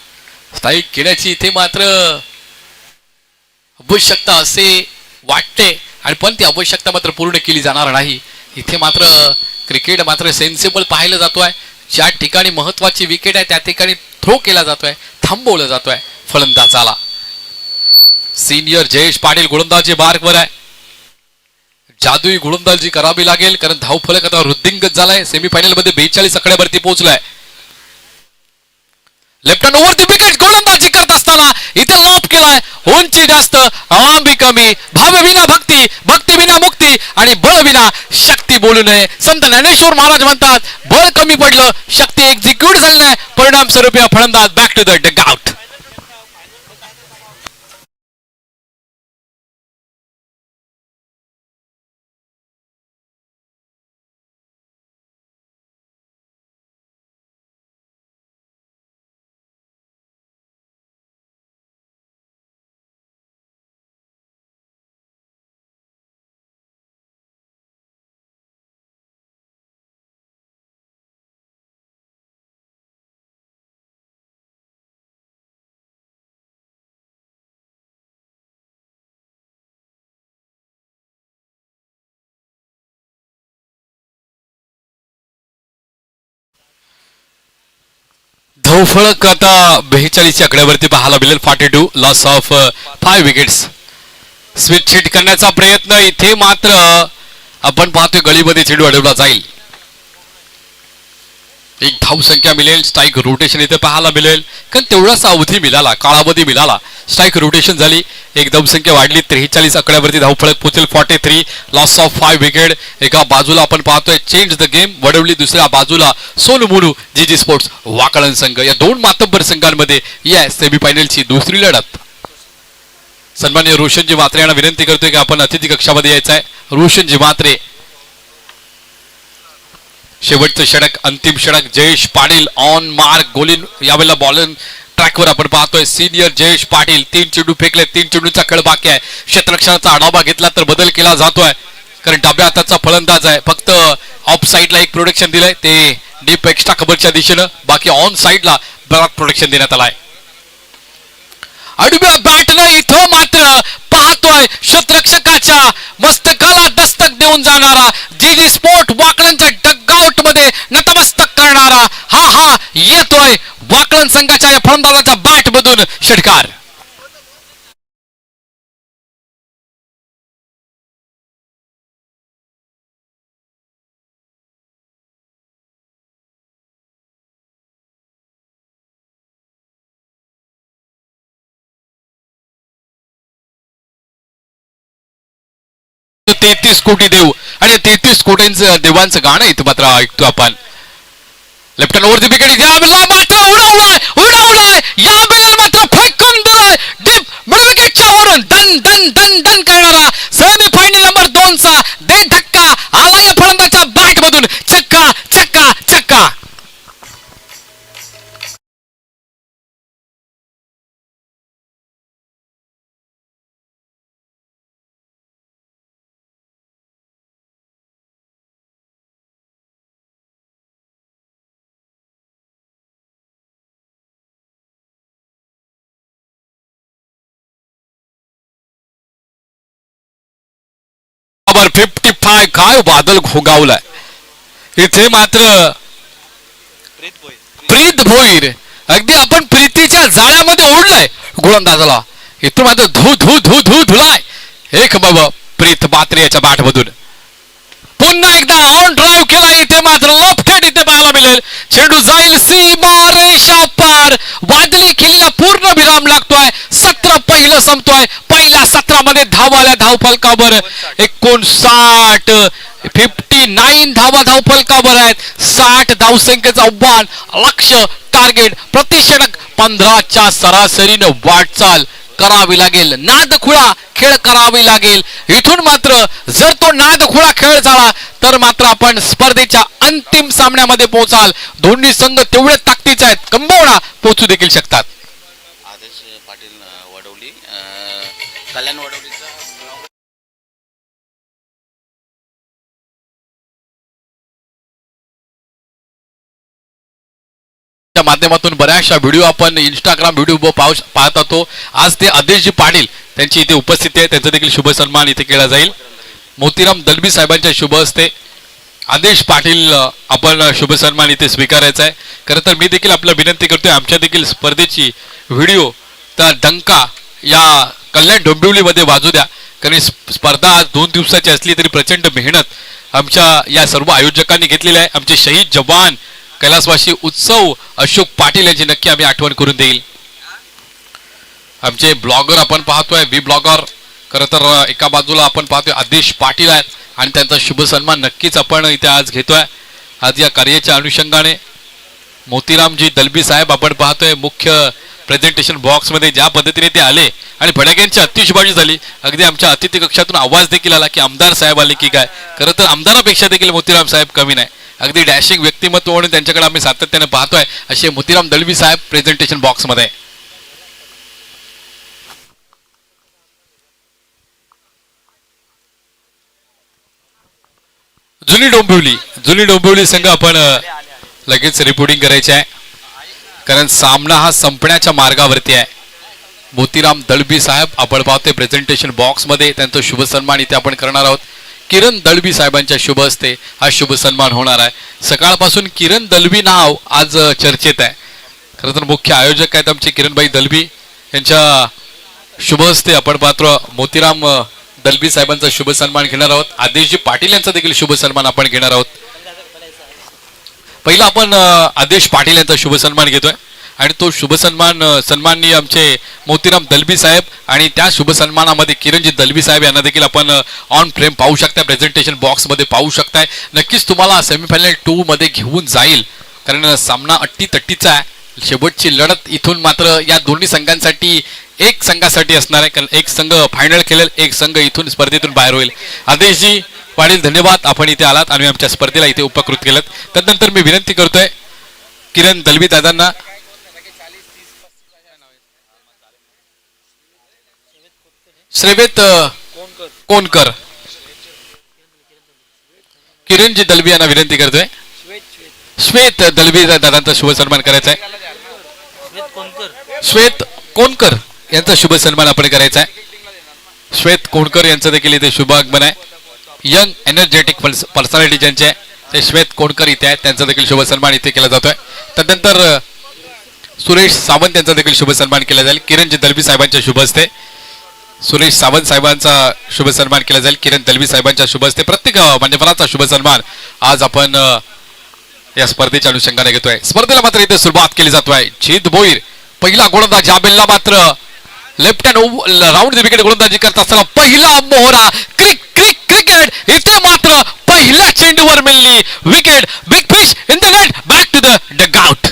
स्थायिक घेण्याची इथे मात्र आवश्यकता असे वाटते, आणि पण ती आवश्यकता मात्र पूर्ण केली जाणार नाही. इथे मात्र क्रिकेट मात्र सेन्सिबल पाहायला जातोय. ज्या ठिकाणी महत्वाची विकेट आहे त्या ठिकाणी थ्रो केला जातोय, थांबवला जातोय फलंदाजाला. सीनियर जयेश पाटील गोलंदाजी मार्गवर आहे. जादुई गोलंदाजी करावी लागेल, कारण धावफलक आता वृद्धिंगत झालाय. सेमीफायनल मध्ये 42 आकड्यावरती पोहोचलाय. Left hand over the wicket गोलंदाजी करत असताना इथे लॉप केलाय. उंची जास्त, लांबी कमी, भाव विना भक्ती, भक्ती विना मुक्ती, आणि बळ विना शक्ती बोलू नये. संत ज्ञानेश्वर महाराज म्हणतात, बळ कमी पडलं, शक्ती एक्झिक्यूट झाली नाही, परिणाम स्वरूपी फलंदाज बॅक टू द डगआउट. धावफलक आता 42 आकड्यावरती पाहायला मिळेल. 42, loss of 5 wickets. Switch hit करण्याचा प्रयत्न इथे मात्र आपण पाहतोय गळीमध्ये चेंडू अडवला जाईल. एक धावसंख्या मिळेल, स्ट्राईक रोटेशन इथे पाहायला मिळेल, कारण तेवढासा अवधी मिळाला, कालावधी मिळाला. स्ट्राईक रोटेशन झाली, एक धावसंख्या वाढली, 43 आकड्यावरती धावफलक पोहोचेल 43, लॉस ऑफ 5 विकेट. एका बाजूला आपण पाहतोय चेंज द गेम वडवली, दुसऱ्या बाजूला सोनमुनू जीजी स्पोर्ट्स वाकळण संघ. या दोन मातब्बर संघांमध्ये या सेमीफायनलची दुसरी लढत. सन्माननीय रोशनजी म्हात्रे यांना विनंती करतोय की आपण अतिथी कक्षामध्ये यायचं आहे. रोशनजी म्हात्रे, शेवटचं षटक, अंतिम षटक. जयेश पाटील ऑन मार्क, गोलीन यावेळेला बॉलिंग ट्रॅकवर आपण पाहतोय सिनियर जयेश पाटील. 3 चेंडू फेकले, 3 चेंडूचा खेळ बाकी आहे. क्षेत्ररक्षणाचा आढावा घेतला तर बदल केला जातोय, कारण डाव्या हाताचा फलंदाज आहे. फक्त ऑफ साईडला एक प्रोटेक्शन दिलंय, ते डीप एक्स्ट्रा कव्हरच्या दिशेनं, बाकी ऑन साईडला ब्रॉड प्रोटेक्शन देण्यात आलाय. आडव्या बॅटनं इथं मात्र पाहतोय क्षेत्ररक्षकाच्या मस्तकाला दस्तक देऊन जाणारा जीजी स्पोर्ट वाकळणच्या डगआउट मध्ये नतमस्तक करणारा हा येतोय वाकळण संघाच्या या फलंदाजाच्या बॅट मधून षटकार. तेहतीस कोटी देव आणि 33 कोटींचं देवांचं गाणं इथं मात्र ऐकतो आपण. Left hand over the wicket, यावेळेला मात्र उडवलाय यावेळेला मात्र फेकून दिलाय डीप मिड विकेटच्या वरून. दन दन दन दन करणारा सेमीफायनल नंबर 2 चा दे धक्का आला या फलंदाजाच्या बॅट मधून. चक्का चक्का चक्का. बरोबर 55. काय वादळ घोगावलाय इथे मात्र. प्रीत भोईर अगदी आपण प्रीतीच्या जाळ्यामध्ये ओढलाय गोलंदाजाला. इथं मात्र धू धू धू धू धुलाय एक बाबा प्रीत मात्रे याच्या बॅट मधून. पुन्हा एकदा ऑन ड्राईव्ह केला, इथे मात्र लेफ्ट हँड इथे पाहायला मिळेल. चेंडू जाईल सीमा रेषा पार. वादळी खेळीला पूर्ण विराम लागतोय. 17 पहिलं संपतोय. पहिल्या 17 मध्ये धावा आल्या धावफलकावर 59, 59 धावा धावफलकावर आहेत. 60 धावसंख्येचं आव्हान, लक्ष्य, टार्गेट, प्रतिषटक 15च्या सरासरीनं वाटचाल करावी लागेल. नादखुळा खेळ करावी लागेल. इथून मात्र जर तो नादखुळा खेळ झाला तर मात्र आपण स्पर्धेच्या अंतिम सामन्यामध्ये पोहोचाल. दोन्ही संघ तेवढे ताकदीचे आहेत, कंबवडा पोहोचू देखील शकतात. आदेश पाटील वडवली, कल्याण वडवलीचा माध्यमातून बऱ्याचशा व्हिडिओ आपण इंस्टाग्राम व्हिडिओ पाहत होतो. आज ते आदेशजी पाटील त्यांची इथे उपस्थिती आहे, त्यांचा देखील शुभ सन्मान इथे केला जाईल. मोतीराम दलबी साहेबांच्या शुभ हस्ते आदेश पाटील आपण शुभ सन्मान इथे स्वीकारायचा आहे. खरं तर मी देखील आपल्याला विनंती करतोय, आमच्या देखील स्पर्धेची व्हिडिओ त्या डंका या कल्याण डोंबिवलीमध्ये वाजू द्या. कारण स्पर्धा आज 2 दिवसाची असली तरी प्रचंड मेहनत आमच्या या सर्व आयोजकांनी घेतलेली आहे. आमचे शहीद जवान कैलासवासी उत्सव अशोक पाटील यांची नक्की आम्ही आठवण करून देईल. आमचे ब्लॉगर आपण पाहतोय, वी ब्लॉगर. खरं तर एका बाजूला आपण पाहतोय आदेश पाटील आहेत आणि त्यांचा शुभ सन्मान नक्कीच आपण इथे आज घेतोय. आज या कार्याच्या अनुषंगाने मोतीरामजी दलबी साहेब आपण पाहतोय मुख्य प्रेझेंटेशन बॉक्स मध्ये ज्या पद्धतीने ते आले आणि फडक्यांची अतिशबाजी झाली. अगदी आमच्या अतिथी कक्षातून आवाज देखील आला की आमदार साहेब आले की काय. खरं तर आमदारापेक्षा देखील मोतीराम साहेब कमी नाही. अगदी डॅशिंग व्यक्तिमत्व म्हणून त्यांच्याकडे आम्ही सातत्याने पाहतोय असे मोतीराम दलवी साहेब प्रेझेंटेशन बॉक्स मध्ये. जुनी डोंबिवली संघ आपण लगेच रिपोर्टिंग करायचे आहे, कारण सामना हा संपण्याच्या मार्गावरती आहे. मोतीराम दलबी साहेब आपण पाहतोय प्रेझेंटेशन बॉक्स मध्ये, त्यांचा शुभ सन्मान इथे आपण करणार आहोत. किरण दलबी साहेबांच्या शुभ हस्ते हा शुभ सन्मान होणार आहे. सकाळपासून किरण दलबी नाव आज चर्चेत आहे. खरं तर मुख्य आयोजक आहेत आमचे किरणभाई दलबी, यांच्या शुभ हस्ते आपण पाहतो मोतीराम दलबी साहेबांचा शुभ सन्मान घेणार आहोत. आदेशजी पाटील यांचा देखील शुभ सन्मान आपण घेणार आहोत. पहिला आपण आदेश पाटील यांचा शुभ सन्मान घेतोय आणि तो शुभ सन्मान सन्माननीय आमचे मोतीराम दलबी साहेब आणि त्या शुभ सन्मानामध्ये किरणजी दलबी साहेब यांना देखील आपण ऑन फ्रेम पाहू शकता, प्रेझेंटेशन बॉक्समध्ये पाहू शकताय. नक्कीच तुम्हाला सेमीफायनल 2 मध्ये घेऊन जाईल कारण सामना अट्टीतट्टीचा आहे. शेवटची लढत इथून मात्र या दोन्ही संघांसाठी एक संघासाठी असणार आहे कारण एक संघ फायनल खेळेल, एक संघ इथून स्पर्धेतून बाहेर होईल. आदेशजी पाटील धन्यवाद, आपण इथे आलात आणि आमच्या स्पर्धेला इथे उपकृत केलं. त्यानंतर मी विनंती करतोय किरण दलबी दादांना श्रेवेत कोणकर किरणजी दलबी यांना विनंती करतोय श्वेत दलबी दादांचा शुभ सन्मान करायचा आहे. श्वेत कोणकर यांचा शुभ सन्मान आपण करायचा आहे. श्वेत कोणकर यांचं देखील इथे शुभ आगमन आहे. यंग एनर्जेटिक पर्सनॅलिटी ज्यांचे आहे ते श्वेत कोणकर इथे आहेत, त्यांचा देखील शुभ सन्मान इथे केला जातोय. त्यानंतर सुरेश सावंत यांचा देखील शुभ सन्मान केला जाईल किरणजी दलबी साहेबांच्या शुभ हस्ते. सुरेश सावंत साहेबांचा शुभ सन्मान केला जाईल किरण दलबी साहेबांच्या शुभ हस्ते. प्रत्येक मान्यवरांचा शुभ सन्मान आज आपण या स्पर्धेच्या अनुषंगाने घेतोय. स्पर्धेला मात्र इथे सुरुवात केली जातोय. जित भोईर पहिला गोलंदाज, या बेलला मात्र left hand round the wicket गोलंदाजी करत असताना पहिला मोहरा क्रिकेट इथे मात्र पहिल्या चेंडूवर मिळली wicket. Big fish in the net, back to the dugout.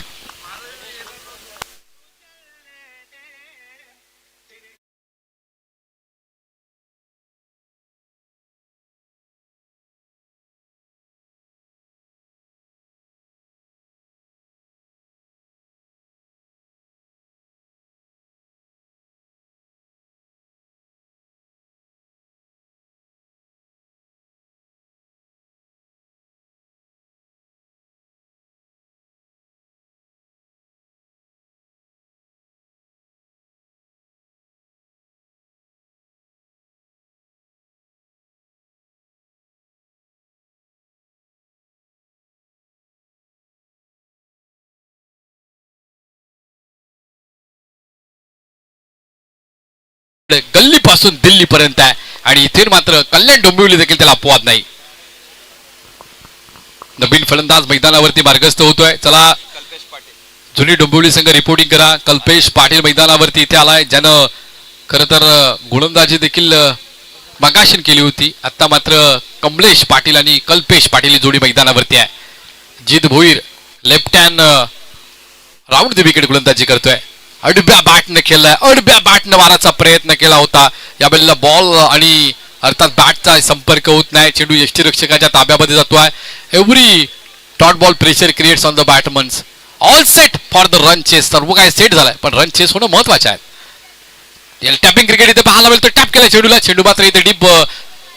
गल्ली पासून दिल्ली पर्यंत आहे आणि इथे मात्र कल्याण डोंबिवली देखील त्याला अपवाद नाही. नवीन फलंदाज मैदानावरती मार्गस्थ होतोय. चला जुनी डोंबिवली संघ रिपोर्टिंग करा. कल्पेश पाटील मैदानावरती इथे आलाय, ज्यानं खरं तर गोलंदाजी देखील मगाशीन केली होती. आता मात्र कमलेश पाटील आणि कल्पेश पाटील ही जोडी मैदानावरती आहे. जित Bhoir left hand round the wicket गोलंदाजी करतोय. अडब्या बॅटने खेळलाय, अडब्या बॅटने मारायचा प्रयत्न केला होता. यावेळेला बॉल आणि अर्थात बॅटचा संपर्क होत नाही. चेंडू यष्टीरक्षकाच्या ताब्यामध्ये जातोय. Every dot ball pressure creates on the batsmen. All set for the run chase. सर्व काय सेट झालाय पण रन चेस होणं महत्वाचं आहे. टॅपिंग क्रिकेट इथे पाहायला मिळतो. टॅप केला चेंडूला, चेंडू मात्र इथे डीप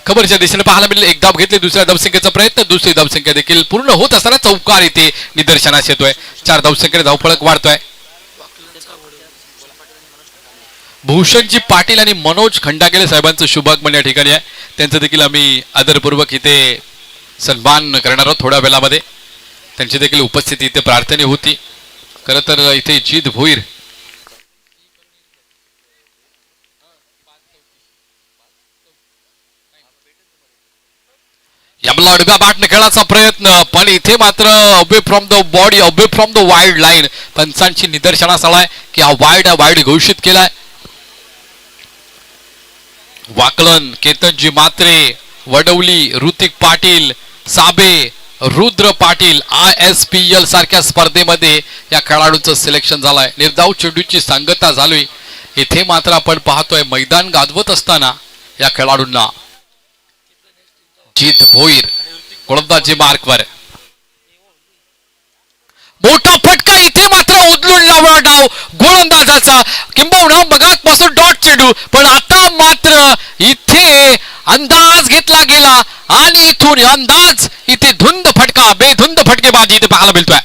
खबरच्या दिशेने पाहायला मिळेल. एक धाव घेतली, दुसऱ्या धावसंख्येचा प्रयत्न, दुसरी धावसंख्या देखील पूर्ण होत असताना चौकार इथे निदर्शनास येतोय. 4 धावसंख्येने धावफलक वाढतोय. भूषणजी पाटील आणि मनोज खंडागेले साहेबांचं शुभागमन या ठिकाणी आहे. त्यांचं देखील आम्ही आदरपूर्वक इथे सन्मान करणार आहोत थोड्या वेळामध्ये. त्यांची देखील उपस्थिती इथे प्रार्थना होती. खरं तर इथे जित भोईर याला अडव्या बॅटने खेळायचा प्रयत्न पण इथे मात्र away from the body, away from the wide line. पंचांची निदर्शनास आलाय की हा वाईड घोषित केलाय. वाकलन, केतनजी मात्रे, वडवली, ऋतिक पाटील, साबे, रुद्र पाटील ISPL सारख्या स्पर्धेमध्ये या खेळाडूंचं सिलेक्शन झालंय. निर्धाव चेंडूची सांगता झाली. इथे मात्र आपण पाहतोय मैदान गाजवत असताना या खेळाडूंना जित भोईर गोलंदाजी मार्कवर. मोठा फटका इथे मात्र उचलून लावला डाव गोलंदाजाचा, किंबहुना मगाचपासून डॉट चेंडू पण आता मात्र इथे अंदाज घेतला गेला आणि इथून अंदाज इथे धुंद फटका, बेधुंद फटकेबाजी इथे पाहायला मिळतोय.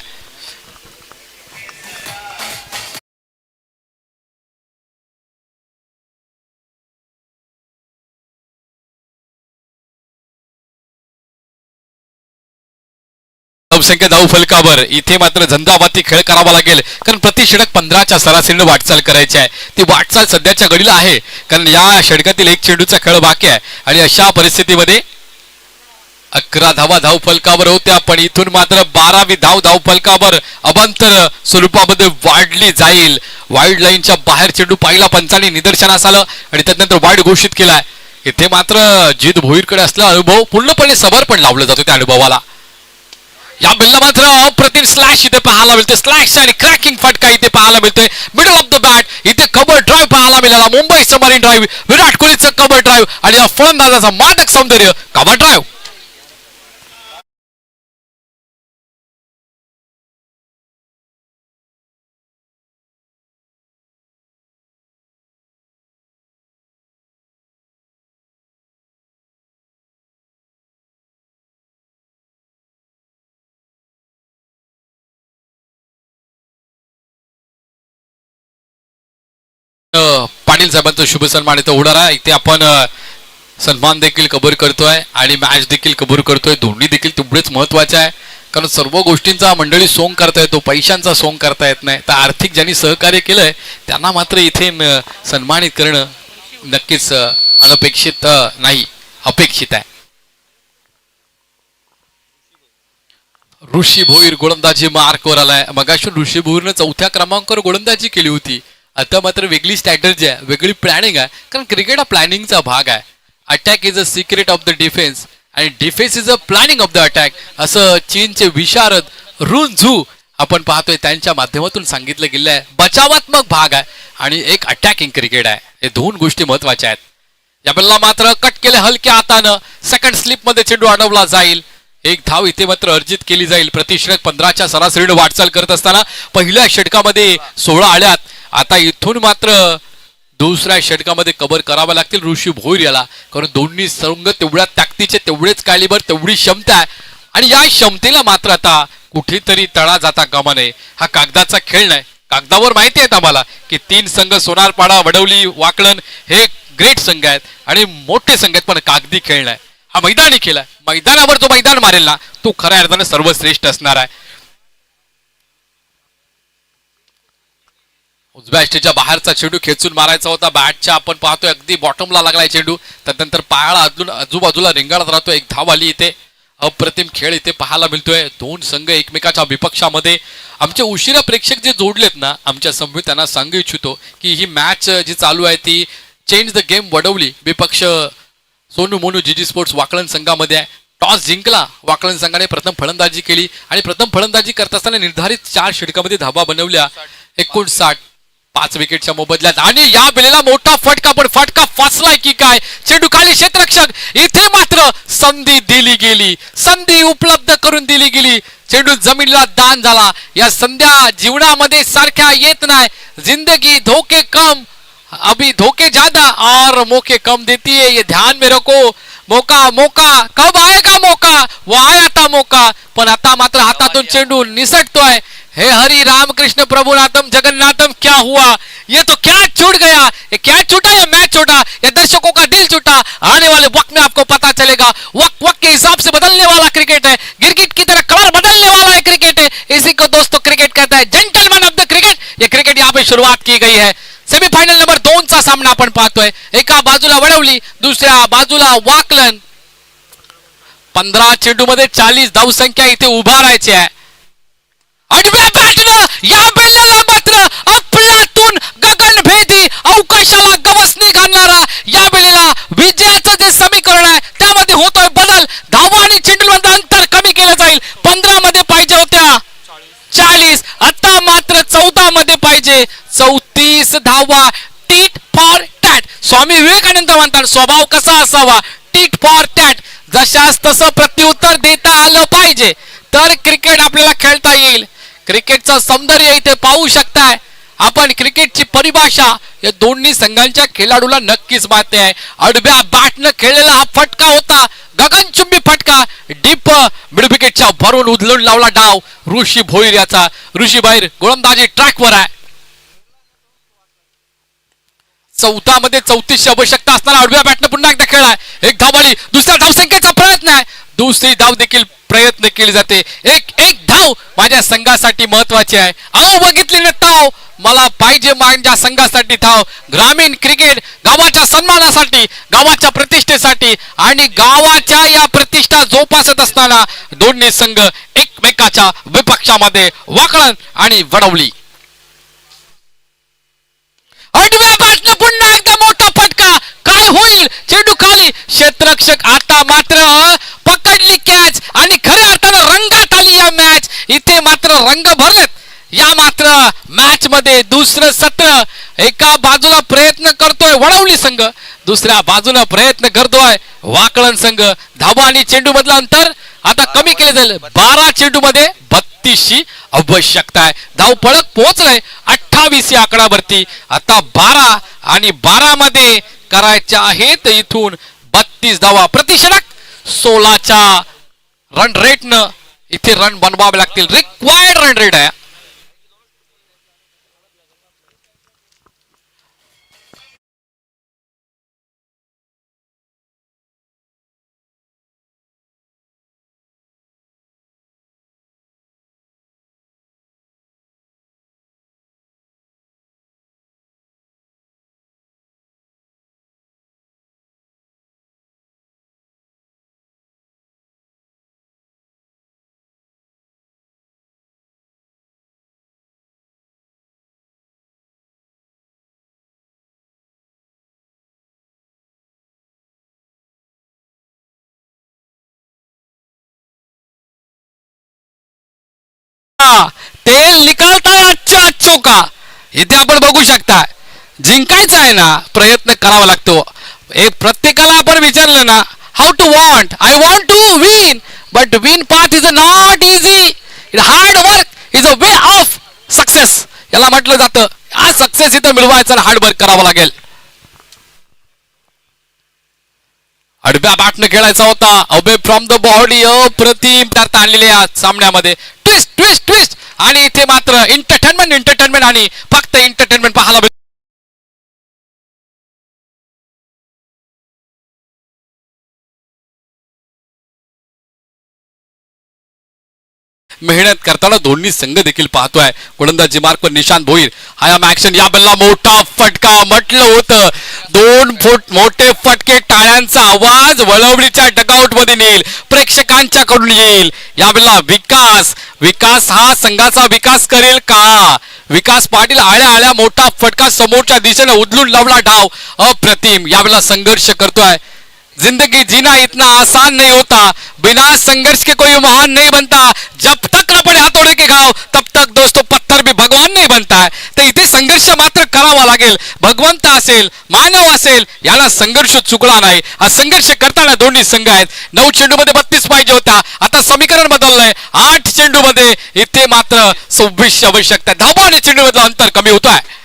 धावसंख्या धाव फलकावर इथे मात्र झंझावाती खेळ करावा लागेल कारण प्रति षटक 15च्या सरासरीने वाटचाल करायची आहे. ती वाटचाल सध्याच्या घडीला आहे कारण या षटकातील एक चेंडूचा खेळ बाकी आहे आणि अशा परिस्थितीमध्ये 11 धावा धावफलकावर होत्या, पण इथून मात्र 12वी धावफलकावर अबांतर स्वरूपामध्ये वाढली जाईल. वाईड लाईनच्या बाहेर चेंडू पहिला पंचाने निदर्शनास आलं आणि त्यानंतर वाईड घोषित केलाय. इथे मात्र जित भोईरकडे असला अनुभव पूर्णपणे समर्पण लावलं जातो त्या अनुभवाला. या बिल्ला मात्र अप्रतिम स्लॅश इथे पाहायला मिळते. स्लॅश आणि क्रॅकिंग फटका इथे पाहायला मिळते. मिडल ऑफ द बॅट इथे कबर ड्राईव्ह पाहायला मिळाला. मुंबई सबमरीन ड्राईव्ह, विराट कोहलीचं कबर ड्राईव्ह आणि या फलंदाजाचा मादक सौंदर्य कबर ड्राईव्ह. पाटील साहेबांचा शुभ सन्मान इथं होणार आहे. इथे आपण सन्मान देखील कबूल करतोय आणि मॅच देखील कबूल करतोय. दोन्ही देखील तेवढेच महत्वाचे आहे, कारण सर्व गोष्टींचा मंडळी सोंग करता येतो, पैशांचा सोंग करता येत नाही. तर आर्थिक ज्यांनी सहकार्य केलंय त्यांना मात्र इथे सन्मानित करणं नक्कीच अनपेक्षित नाही, अपेक्षित आहे. ऋषी भोईर गोलंदाजी मार्कवर आलाय. मगाशी ऋषी भोईरनं 4थ्या क्रमांकावर गोलंदाजी केली होती. आता मात्र वेगळी स्ट्रॅटर्जी आहे, वेगळी प्लॅनिंग आहे, कारण क्रिकेट हा प्लॅनिंगचा भाग आहे. Attack is a secret of the defence आणि defence is a planning of the attack, असं चीनचे विशारद रुन झू आपण पाहतोय त्यांच्या माध्यमातून सांगितलं गेलं आहे. बचावात्मक भाग आहे आणि एक अटॅकिंग क्रिकेट आहे. हे दोन गोष्टी महत्वाच्या आहेत. या बल्ला मात्र कट केले हलक्या हातानं. सेकंड स्लिप मध्ये चेंडू अडवला जाईल. एक धाव इथे मात्र अर्जित केली जाईल. प्रतिषटक 15च्या सरासरीने वाटचाल करत असताना पहिल्या षटकामध्ये 16 आल्यात. आता इथून मात्र दुसऱ्या षटकामध्ये कव्हर करावे लागतील ऋषी भोईर याला, कारण दोन्ही संघ तेवढ्या ताकदीचे, तेवढेच कॅलिबर, तेवढी क्षमता आहे आणि या क्षमतेला मात्र आता कुठेतरी तडा जाता कामा नये. हा कागदाचा खेळ नाही. कागदावर माहिती आहे आम्हाला की 3 संघ सोनारपाडा, वडवली, वाकलन हे ग्रेट संघ आहेत आणि मोठे संघ आहेत, पण कागदी खेळ नाही. हा मैदानी खेळ आहे. मैदानावर जो मैदान मारेल ना तो खऱ्या अर्थाने सर्वश्रेष्ठ असणार आहे. उजव्या स्टेजच्या बाहेरचा चेंडू खेचून मारायचा होता. बॅटच्या आपण पाहतोय अगदी बॉटमला लागलाय चेंडू. त्यानंतर पायाला आजूबाजूला रिंगाळत राहतो. एक धाव आली. इथे अप्रतिम खेळ इथे पाहायला मिळतोय. दोन संघ एकमेकाच्या विपक्षामध्ये. आमचे उशिरा प्रेक्षक जे जोडलेत ना आमच्या समवेत त्यांना सांगू इच्छितो की ही मॅच जी चालू आहे ती चेंज द गेम वडवली विपक्ष सोनू मोनू जीजी स्पोर्ट्स वाकलन संघामध्ये आहे. टॉस जिंकला वाकलन संघाने. प्रथम फलंदाजी केली आणि प्रथम फलंदाजी करत असताना निर्धारित 4 षटकामध्ये धावा बनवल्या. 59 5 विकेटच्या मोबदल्यात. आणि या बेलेला मोठा फटका, पण फटका फसलाय की काय. चेंडू खाली क्षेत्ररक्षक. इथे मात्र संधी दिली गेली, संधी उपलब्ध करून दिली गेली. चेंडू जमिनीला दान झाला. या संध्या जीवनामध्ये सारख्या येत नाही. जिंदगी धोके कम, अभी धोखे ज्यादा और मौके कम देती है, ये ध्यान में रखो. मौका मौका कब आएगा मौका, वो आया था मौका, पण आता मात्र हातातून चेंडू निसटतोय. हे हरि राम कृष्ण प्रभुनाथम जगन्नाथम, क्या हुआ? ये तो क्या छूट गया. ये क्या छूटा या मैच छूटा या दर्शकों का दिल छूटा? आने वाले वक्त में आपको पता चलेगा. वक्त वक्त के हिसाब से बदलने वाला क्रिकेट है. गिरगिट की तरह कलर बदलने वाला है क्रिकेट है. इसी को दोस्तों क्रिकेट कहता है, जेंटलमैन ऑफ द क्रिकेट. ये क्रिकेट यहाँ पे शुरुआत की गई है. सेमीफायनल नंबर 2 चा सामना आपण पाहतोय. एका बाजूला वडवली, दुसऱ्या बाजूला वाकलन. 15 चेंडू मध्ये 40 धावसंख्या इथे उभारायची आहे. आडव्या बॅटनं या बेल्ल्याला मात्र अफलातून गगनभेदी अवकाशाला गवसणी घालणारा या बेल्ल्याला विजयाचं जे समीकरण आहे त्यामध्ये होतोय बदल. धावा आणि चेंडूमध्ये अंतर कमी केलं जाईल. 15 मध्ये पाहिजे होत्या 40, आता मात्र 14 मध्ये पाहिजे 34 धावा. Tit for tat. Swami Vivekananda म्हणतात स्वभाव कसा असावा, टीट फॉर टॅट. जशास तसं प्रत्युत्तर देता आलं पाहिजे तर क्रिकेट आपल्याला खेळता येईल. क्रिकेटचं सौंदर्य इथे पाहू शकताय आपण. क्रिकेटची परिभाषा या दोन्ही संघांच्या खेळाडूला नक्कीच माहिती आहे. आडव्या बॅटनं खेळलेला हा फटका होता, गगनचुंबी फटका. डीप मिड विकेटच्या भरून उधळून लावला डाव ऋषी भोईर याचा. ऋषी भोईर गोलंदाजी ट्रॅकवर आहे. 14 मध्ये 34ची आवश्यकता असताना आडव्या बॅटनं पुन्हा एकदा खेळ आहे. एक धाव आली. दुसऱ्या धावसंख्येचा प्रयत्न आहे. दुसरी धाव देखील प्रयत्न केली जाते. एक धाव माझ्या संघासाठी महत्वाची आहे. अहो बघितली ना ताव मला पाहिजे माझ्या संघासाठी धाव. ग्रामीण क्रिकेट गावाच्या सन्मानासाठी, गावाच्या प्रतिष्ठेसाठी आणि गावाच्या या प्रतिष्ठा जोपासत असताना दोन्ही संघ एकमेकाच्या विपक्षामध्ये वाकळण आणि वडवली. आडव्या बॅटने पुन्हा एकदा मोठा फटका. काय होईल? चेंडू खाली. क्षेत्ररक्षक आता मात्र पकडली कॅच आणि खऱ्या अर्थानं रंगात आली या मॅच. इथे मात्र रंग भरलेत. या मात्र मॅच मध्ये दुसरं सत्र. एका बाजूला प्रयत्न करतोय वडवली संघ, दुसऱ्या बाजूला प्रयत्न करतोय वाकळण संघ. धावा आणि चेंडू मधलं अंतर आता कमी केले जाईल. 12 चेंडू मध्ये 32ची आवश्यकता आहे. धावफलक पोहोचलंय 28 या आकडावरती. आता 12 आणि 12 मध्ये करायच्या आहेत इथून 32 धावा. प्रतिषेधक 16च्या रन रेटनं इथे रन बनवावे लागतील. रिक्वायर्ड रन रेट आहे. तेल निकालताय आजच्या अच्छो का. इथे आपण बघू शकता जिंकायचं आहे ना, प्रयत्न करावा लागतो. एक प्रत्येकाला आपण विचारलं ना, how to want, I want to win, but win path is not easy. Hard work is a way of success याला म्हटलं जातं. आज सक्सेस इथं मिळवायचं हार्ड वर्क करावं लागेल. आडव्या बॅटने खेळायचा होता. अवे फ्रॉम द बॉडी अप्रतिम त्यात आणलेले या सामन्यामध्ये. ट्विस्ट ट्विस्ट ट्विस्ट आणि इथे मात्र एंटरटेनमेंट आणि फक्त एंटरटेनमेंट पाहायला मिळते. मेहनत करताना दोन्ही संघ देखील पाहतोय. गोलंदाजी मार्कवर निशांत भोईर. आयाम ऍक्शन. या बल्ला मोठा फटका. म्हटलं होतं 2 फूट मोठे फटके. टाळ्यांचा आवाज वळवलीच्या डगआउट मध्ये नेईल, प्रेक्षकांच्याकडून येईल. या बल्ला विकास हा संघाचा विकास करेल का? विकास पाटील आळ्या मोठा फटका समोरच्या दिशेने उदलून लावला डाव. अप्रतिम. यावेळेला संघर्ष करतोय. जिंदगी जीना इतना आसान नहीं होता, बिना संघर्ष के कोई महान नहीं बनता. जब तक न पड़े हाथोड़े के घाव तब तक दोस्तों पत्थर भी भगवान नहीं बनता है. तर इथे संघर्ष मात्र करावा लागेल. भगवंत असेल, मानव असेल, याला संघर्ष चुकला नाही. हा संघर्ष करताना दोन्ही संघ आहेत. 9 चेंडू मध्ये 32 पाहिजे होता. आता समीकरण बदललंय. 8 चेंडू मध्ये इथे मात्र 26ची आवश्यकता. धावा आणि चेंडू मधलं अंतर कमी होत आहे.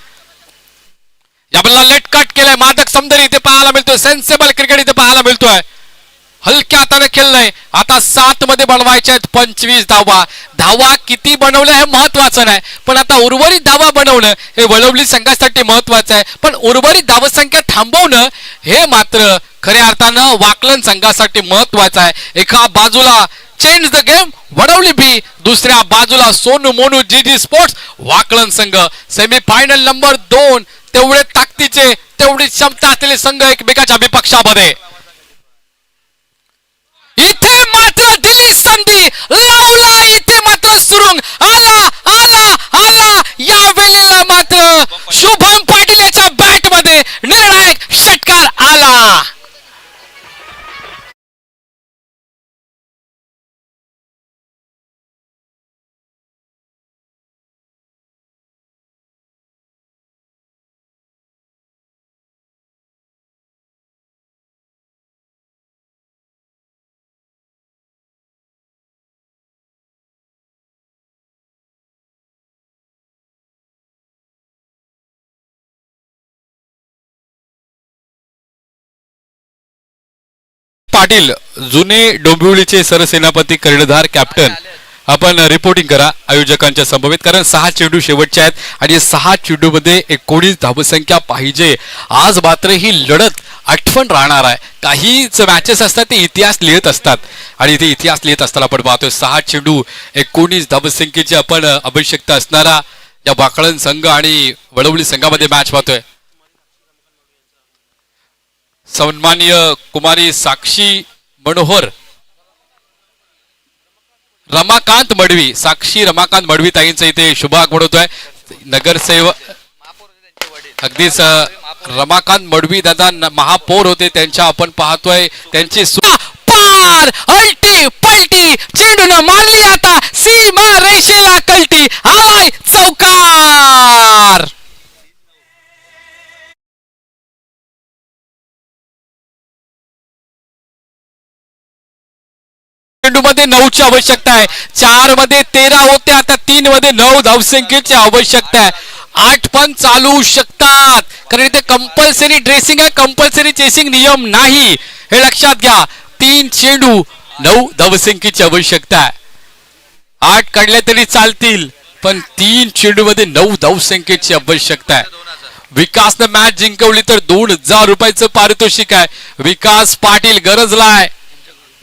या बल्ला लेट कट केलाय. मादक समदरी इथे पाहायला मिळतोय. सेन्सेबल क्रिकेट इथे पाहायला मिळतोय. हलक्या हाताने खेळलंय. आता 7 मध्ये बनवायच्या आहेत 25 धावा. धावा किती बनवल्या हे महत्वाचं नाही, पण आता उर्वरित धावा बनवणं हे वळवली संघासाठी महत्वाचं आहे. पण उर्वरित धावसंख्या थांबवणं हे मात्र खऱ्या अर्थानं वाकलन संघासाठी महत्वाचं आहे. एका बाजूला चेंज द गेम वडवली बी, दुसऱ्या बाजूला सोनू मोनू जीजी स्पोर्ट्स वाकलन संघ. Semifinal number 2. तेवढे ताकदीचे, तेवढी क्षमता असलेले संघ एकमेकाच्या विपक्षामध्ये. इथे मात्र दिली संधी, लावला इथे मात्र सुरुंग. आला या वेळेला मात्र शुभम पाटील याच्या बॅट मध्ये निर्णायक षटकार आला. पाटील जुने डोंबिवलीचे सरसेनापती कर्णधार कॅप्टन, आपण रिपोर्टिंग करा आयोजकांच्या संभवित, कारण 6 चेंडू शेवटचे आहेत आणि 6 चेंडू मध्ये 19 धावसंख्या पाहिजे. आज मात्र ही लढत आठवण राहणार आहे. काहीच मॅचेस असतात ते इतिहास लिहित असतात आणि इथे इतिहास लिहित असताना आपण पाहतोय 6 चेंडू 19 धावसंख्येची आपण आवश्यकता असणारा या वाकळण संघ आणि वडवली संघामध्ये मॅच पाहतोय. सन्माननीय कुमारी साक्षी मनोहर रमाकांत मडवी, साक्षी रमाकांत मडवी ताईंचं इथे शुभागमन होतोय. नगरसेवक अगदीच रमाकांत मडवी दादा महापौर होते, त्यांच्या आपण पाहतोय त्यांची पार अल्टी पलटी चेंडून मारली, आता सीमा रेषेला कलटी, आलाय चौकार. मध्ये 9ची आवश्यकता आहे. 4 मध्ये 13 होते, आता 3 मध्ये 9 धावसंख्येची आवश्यकता आहे. 8 पण चालू शकतात, कारण इथे कंपल्सरी ड्रेसिंग आहे, कंपल्सरी चेसिंग नियम नाही, हे लक्षात घ्या. 3 चेंडू 9 धावसंख्येची आवश्यकता आहे. 8 काढले तरी चालतील, पण 3 चेंडू मध्ये 9 धावसंख्येची आवश्यकता आहे. विकासनं मॅच जिंकवली तर 2000 रुपयाचं पारितोषिक आहे. विकास पाटील गरजलाय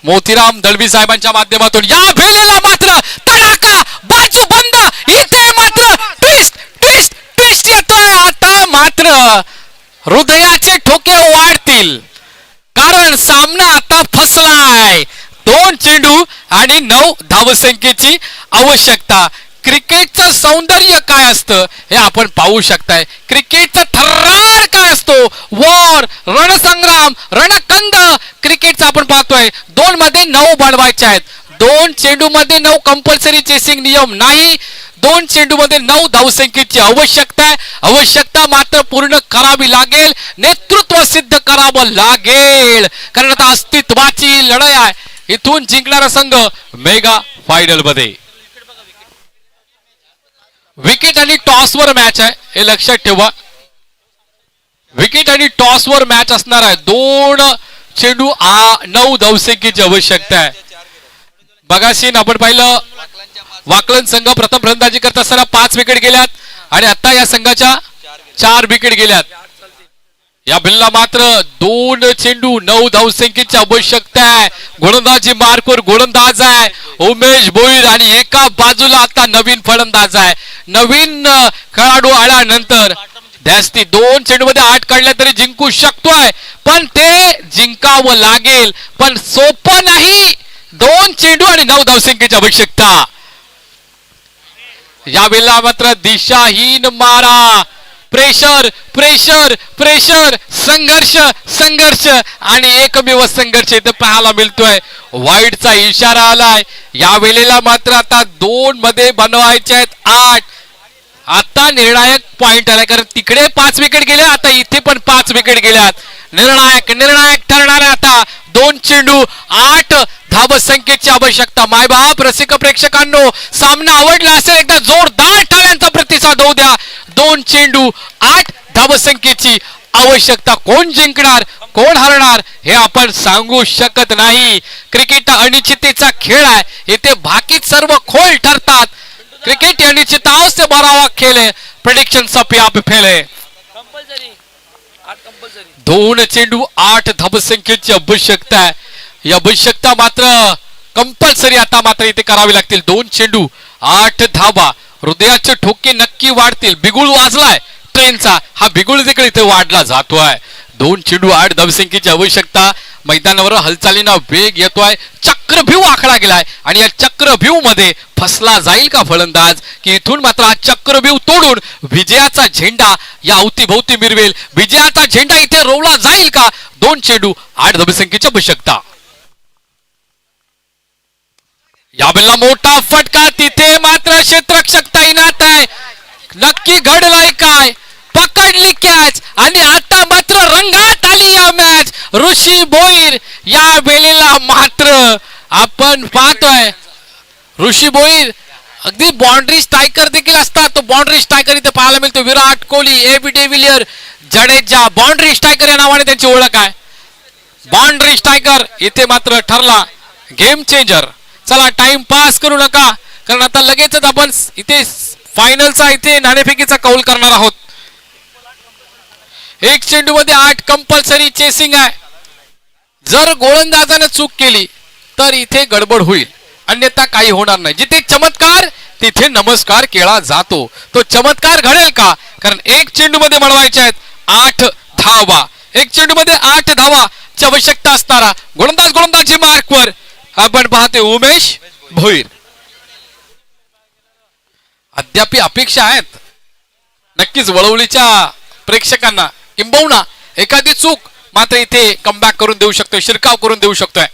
मोतीराम दळवी साहेबांच्या माध्यमातून. या वेळेला मात्र तडाखा, बाजू बंद, इथे मात्र ट्विस्ट ट्विस्ट ट्विस्ट येतोय. आता मात्र हृदयाचे ठोके वाढतील, कारण सामना आता फसलाय. 2 चेंडू आणि 9 धावसंख्येची आवश्यकता. क्रिकेटचं सौंदर्य काय असतं हे आपण पाहू शकताय. क्रिकेटचा थरार काय असतो, वॉर, रणसंग्राम, रणकंद क्रिकेटचा आपण पाहतोय. 2 मध्ये 9 बनवायचे आहेत. 2 चेंडू मध्ये 9 कंपल्सरी चेसिंग नियम नाही. 2 चेंडू मध्ये 9 धावसंख्येची आवश्यकता आहे. आवश्यकता मात्र पूर्ण करावी लागेल, नेतृत्व सिद्ध करावं लागेल, कारण आता अस्तित्वाची लढाई आहे. इथून जिंकणारा संघ मेगा फायनल मध्ये. विकेट आणि टॉसवर मॅच आहे, हे लक्षात ठेवा. विकेट आणि टॉसवर मॅच असणार आहे. 2 चेंडू 9 धावसंख्येची आवश्यकता आहे. बघा सीन आपण पाहिलं, वाकलन संघ प्रथम फलंदाजी करत असताना 5 विकेट गेल्यात आणि आता या संघाच्या 4 विकेट गेल्यात. या बिल्ला मात्र 2 चेंडू 9 धावसंख्येची आवश्यकता आहे. गोलंदाजी मार्कवर गोलंदाज आहे उमेश भोईर आणि एका बाजूला आता नवीन फलंदाज आहे. नवीन खेळाडू आल्यानंतर जास्ती 2 चेंडू मध्ये 8 काढल्या तरी जिंकू शकतोय, पण ते जिंकावं लागेल, पण सोपं नाही. 2 चेंडू आणि 9 धावसंख्येची आवश्यकता. यावेळेला मात्र दिशाहीन मारा, प्रेशर प्रेशर प्रेशर, संघर्ष संघर्ष आणि एकमेव संघर्ष इथे पाहायला मिळतोय. वाईडचा इशारा आलाय. या वेळेला मात्र आता 2 मध्ये बनवायचे आहेत 8. आता निर्णायक पॉइंट आलाय, कारण तिकडे 5 विकेट गेल्या, आता इथे पण 5 विकेट गेल्यात. निर्णायक निर्णायक ठरणार आहे आता. 2 चेंडू 8 धावसंख्येची आवश्यकता. मायबाप रसिक प्रेक्षकांनो, सामना आवडला असेल एकदा जोरदार टाळ्यांचा प्रतिसाद होऊ द्या. 2 चेंडू 8 धावसंख्येची आवश्यकता. कोण जिंकणार कोण हरणार हे आपण सांगू शकत नाही. क्रिकेट अनिश्चिततेचा खेळ आहे, इथे भाकीत सर्व खोल ठरतात. क्रिकेट अनिश्चितताओं से भरा हुआ खेल है, प्रेडिक्शन सब यहाँ पे फैले. 2 चेंडू 8 धावसंख्येची आवश्यकता आहे. ही आवश्यकता मात्र कंपल्सरी आता मात्र इथे करावी लागतील. 2 चेंडू 8 धावा. हृदयाचे ठोके नक्की वाढतील. बिगुळ वाजलाय ट्रेनचा, हा बिगुळ देखील इथे वाढला जातोय. 2 चेंडू 8 धावसंख्येची आवश्यकता. मैदानावर हालचालींना वेग येतोय. चक्रव्यूह आखला गेलाय आणि या चक्रव्यूह मध्ये फसला जाईल का फलंदाज, की इथून मात्र हा चक्रव्यूह तोडून विजयाचा झेंडा या अवतीभोवती मिरवेल. विजयाचा झेंडा इथे रोवला जाईल का. 2 चेंडू 8 धावसंख्येची आवश्यकता. यावेळेला मोठा फटका, तिथे मात्र क्षेत्ररक्षक तैनात आहे. नक्की घडलाय काय, पकडली कॅच आणि आता मात्र रंगात आली या मॅच. ऋषी भोईर या वेळेला मात्र आपण पाहतोय, ऋषी भोईर अगदी बाउंड्री स्ट्रायकर देखील असतात. तो बाउंड्री स्ट्रायकर इथे पाहायला मिळतो. Virat Kohli, AB de Villiers, Jadeja boundary striker या नावाने त्यांची ओळख आहे. बाउंड्री स्ट्रायकर इथे मात्र ठरला गेम चेंजर. चला टाइम पास करू नका, कारण आता लगेचच आपण इथे फायनलचा इथे नाणेफेकीचा कौल करणार आहोत. 1 चेंडू मध्ये 8 कंपल्सरी चेसिंग आहे. जर गोलंदाजाने चूक केली तर इथे गडबड होईल, अन्यथा काही होणार नाही. जिथे चमत्कार तिथे नमस्कार केला जातो. तो चमत्कार घडेल का? कारण एक चेंडूमध्ये मिळवायचे आहेत 8 धावा. एक चेंडूमध्ये 8 धावाची आवश्यकता असणारा गोलंदाजी मार्कवर आपण पाहते उमेश भोईर. अद्याप अपेक्षा आहेत नक्कीच वळवलीच्या प्रेक्षकांना, किंबहुना एखादी चूक मात्र इथे कमबॅक करून देऊ शकतोय, शिरकाव करून देऊ शकतोय.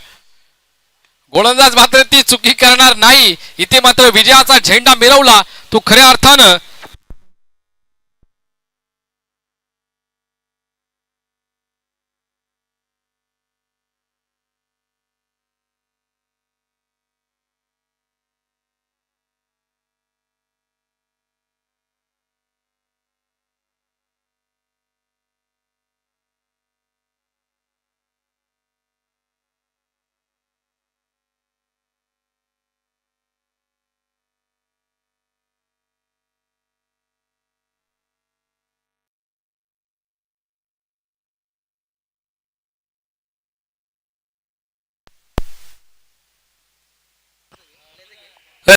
गोलंदाज मात्र ती चुकी करणार नाही. इथे मात्र विजयाचा झेंडा मिरवला तो खऱ्या अर्थानं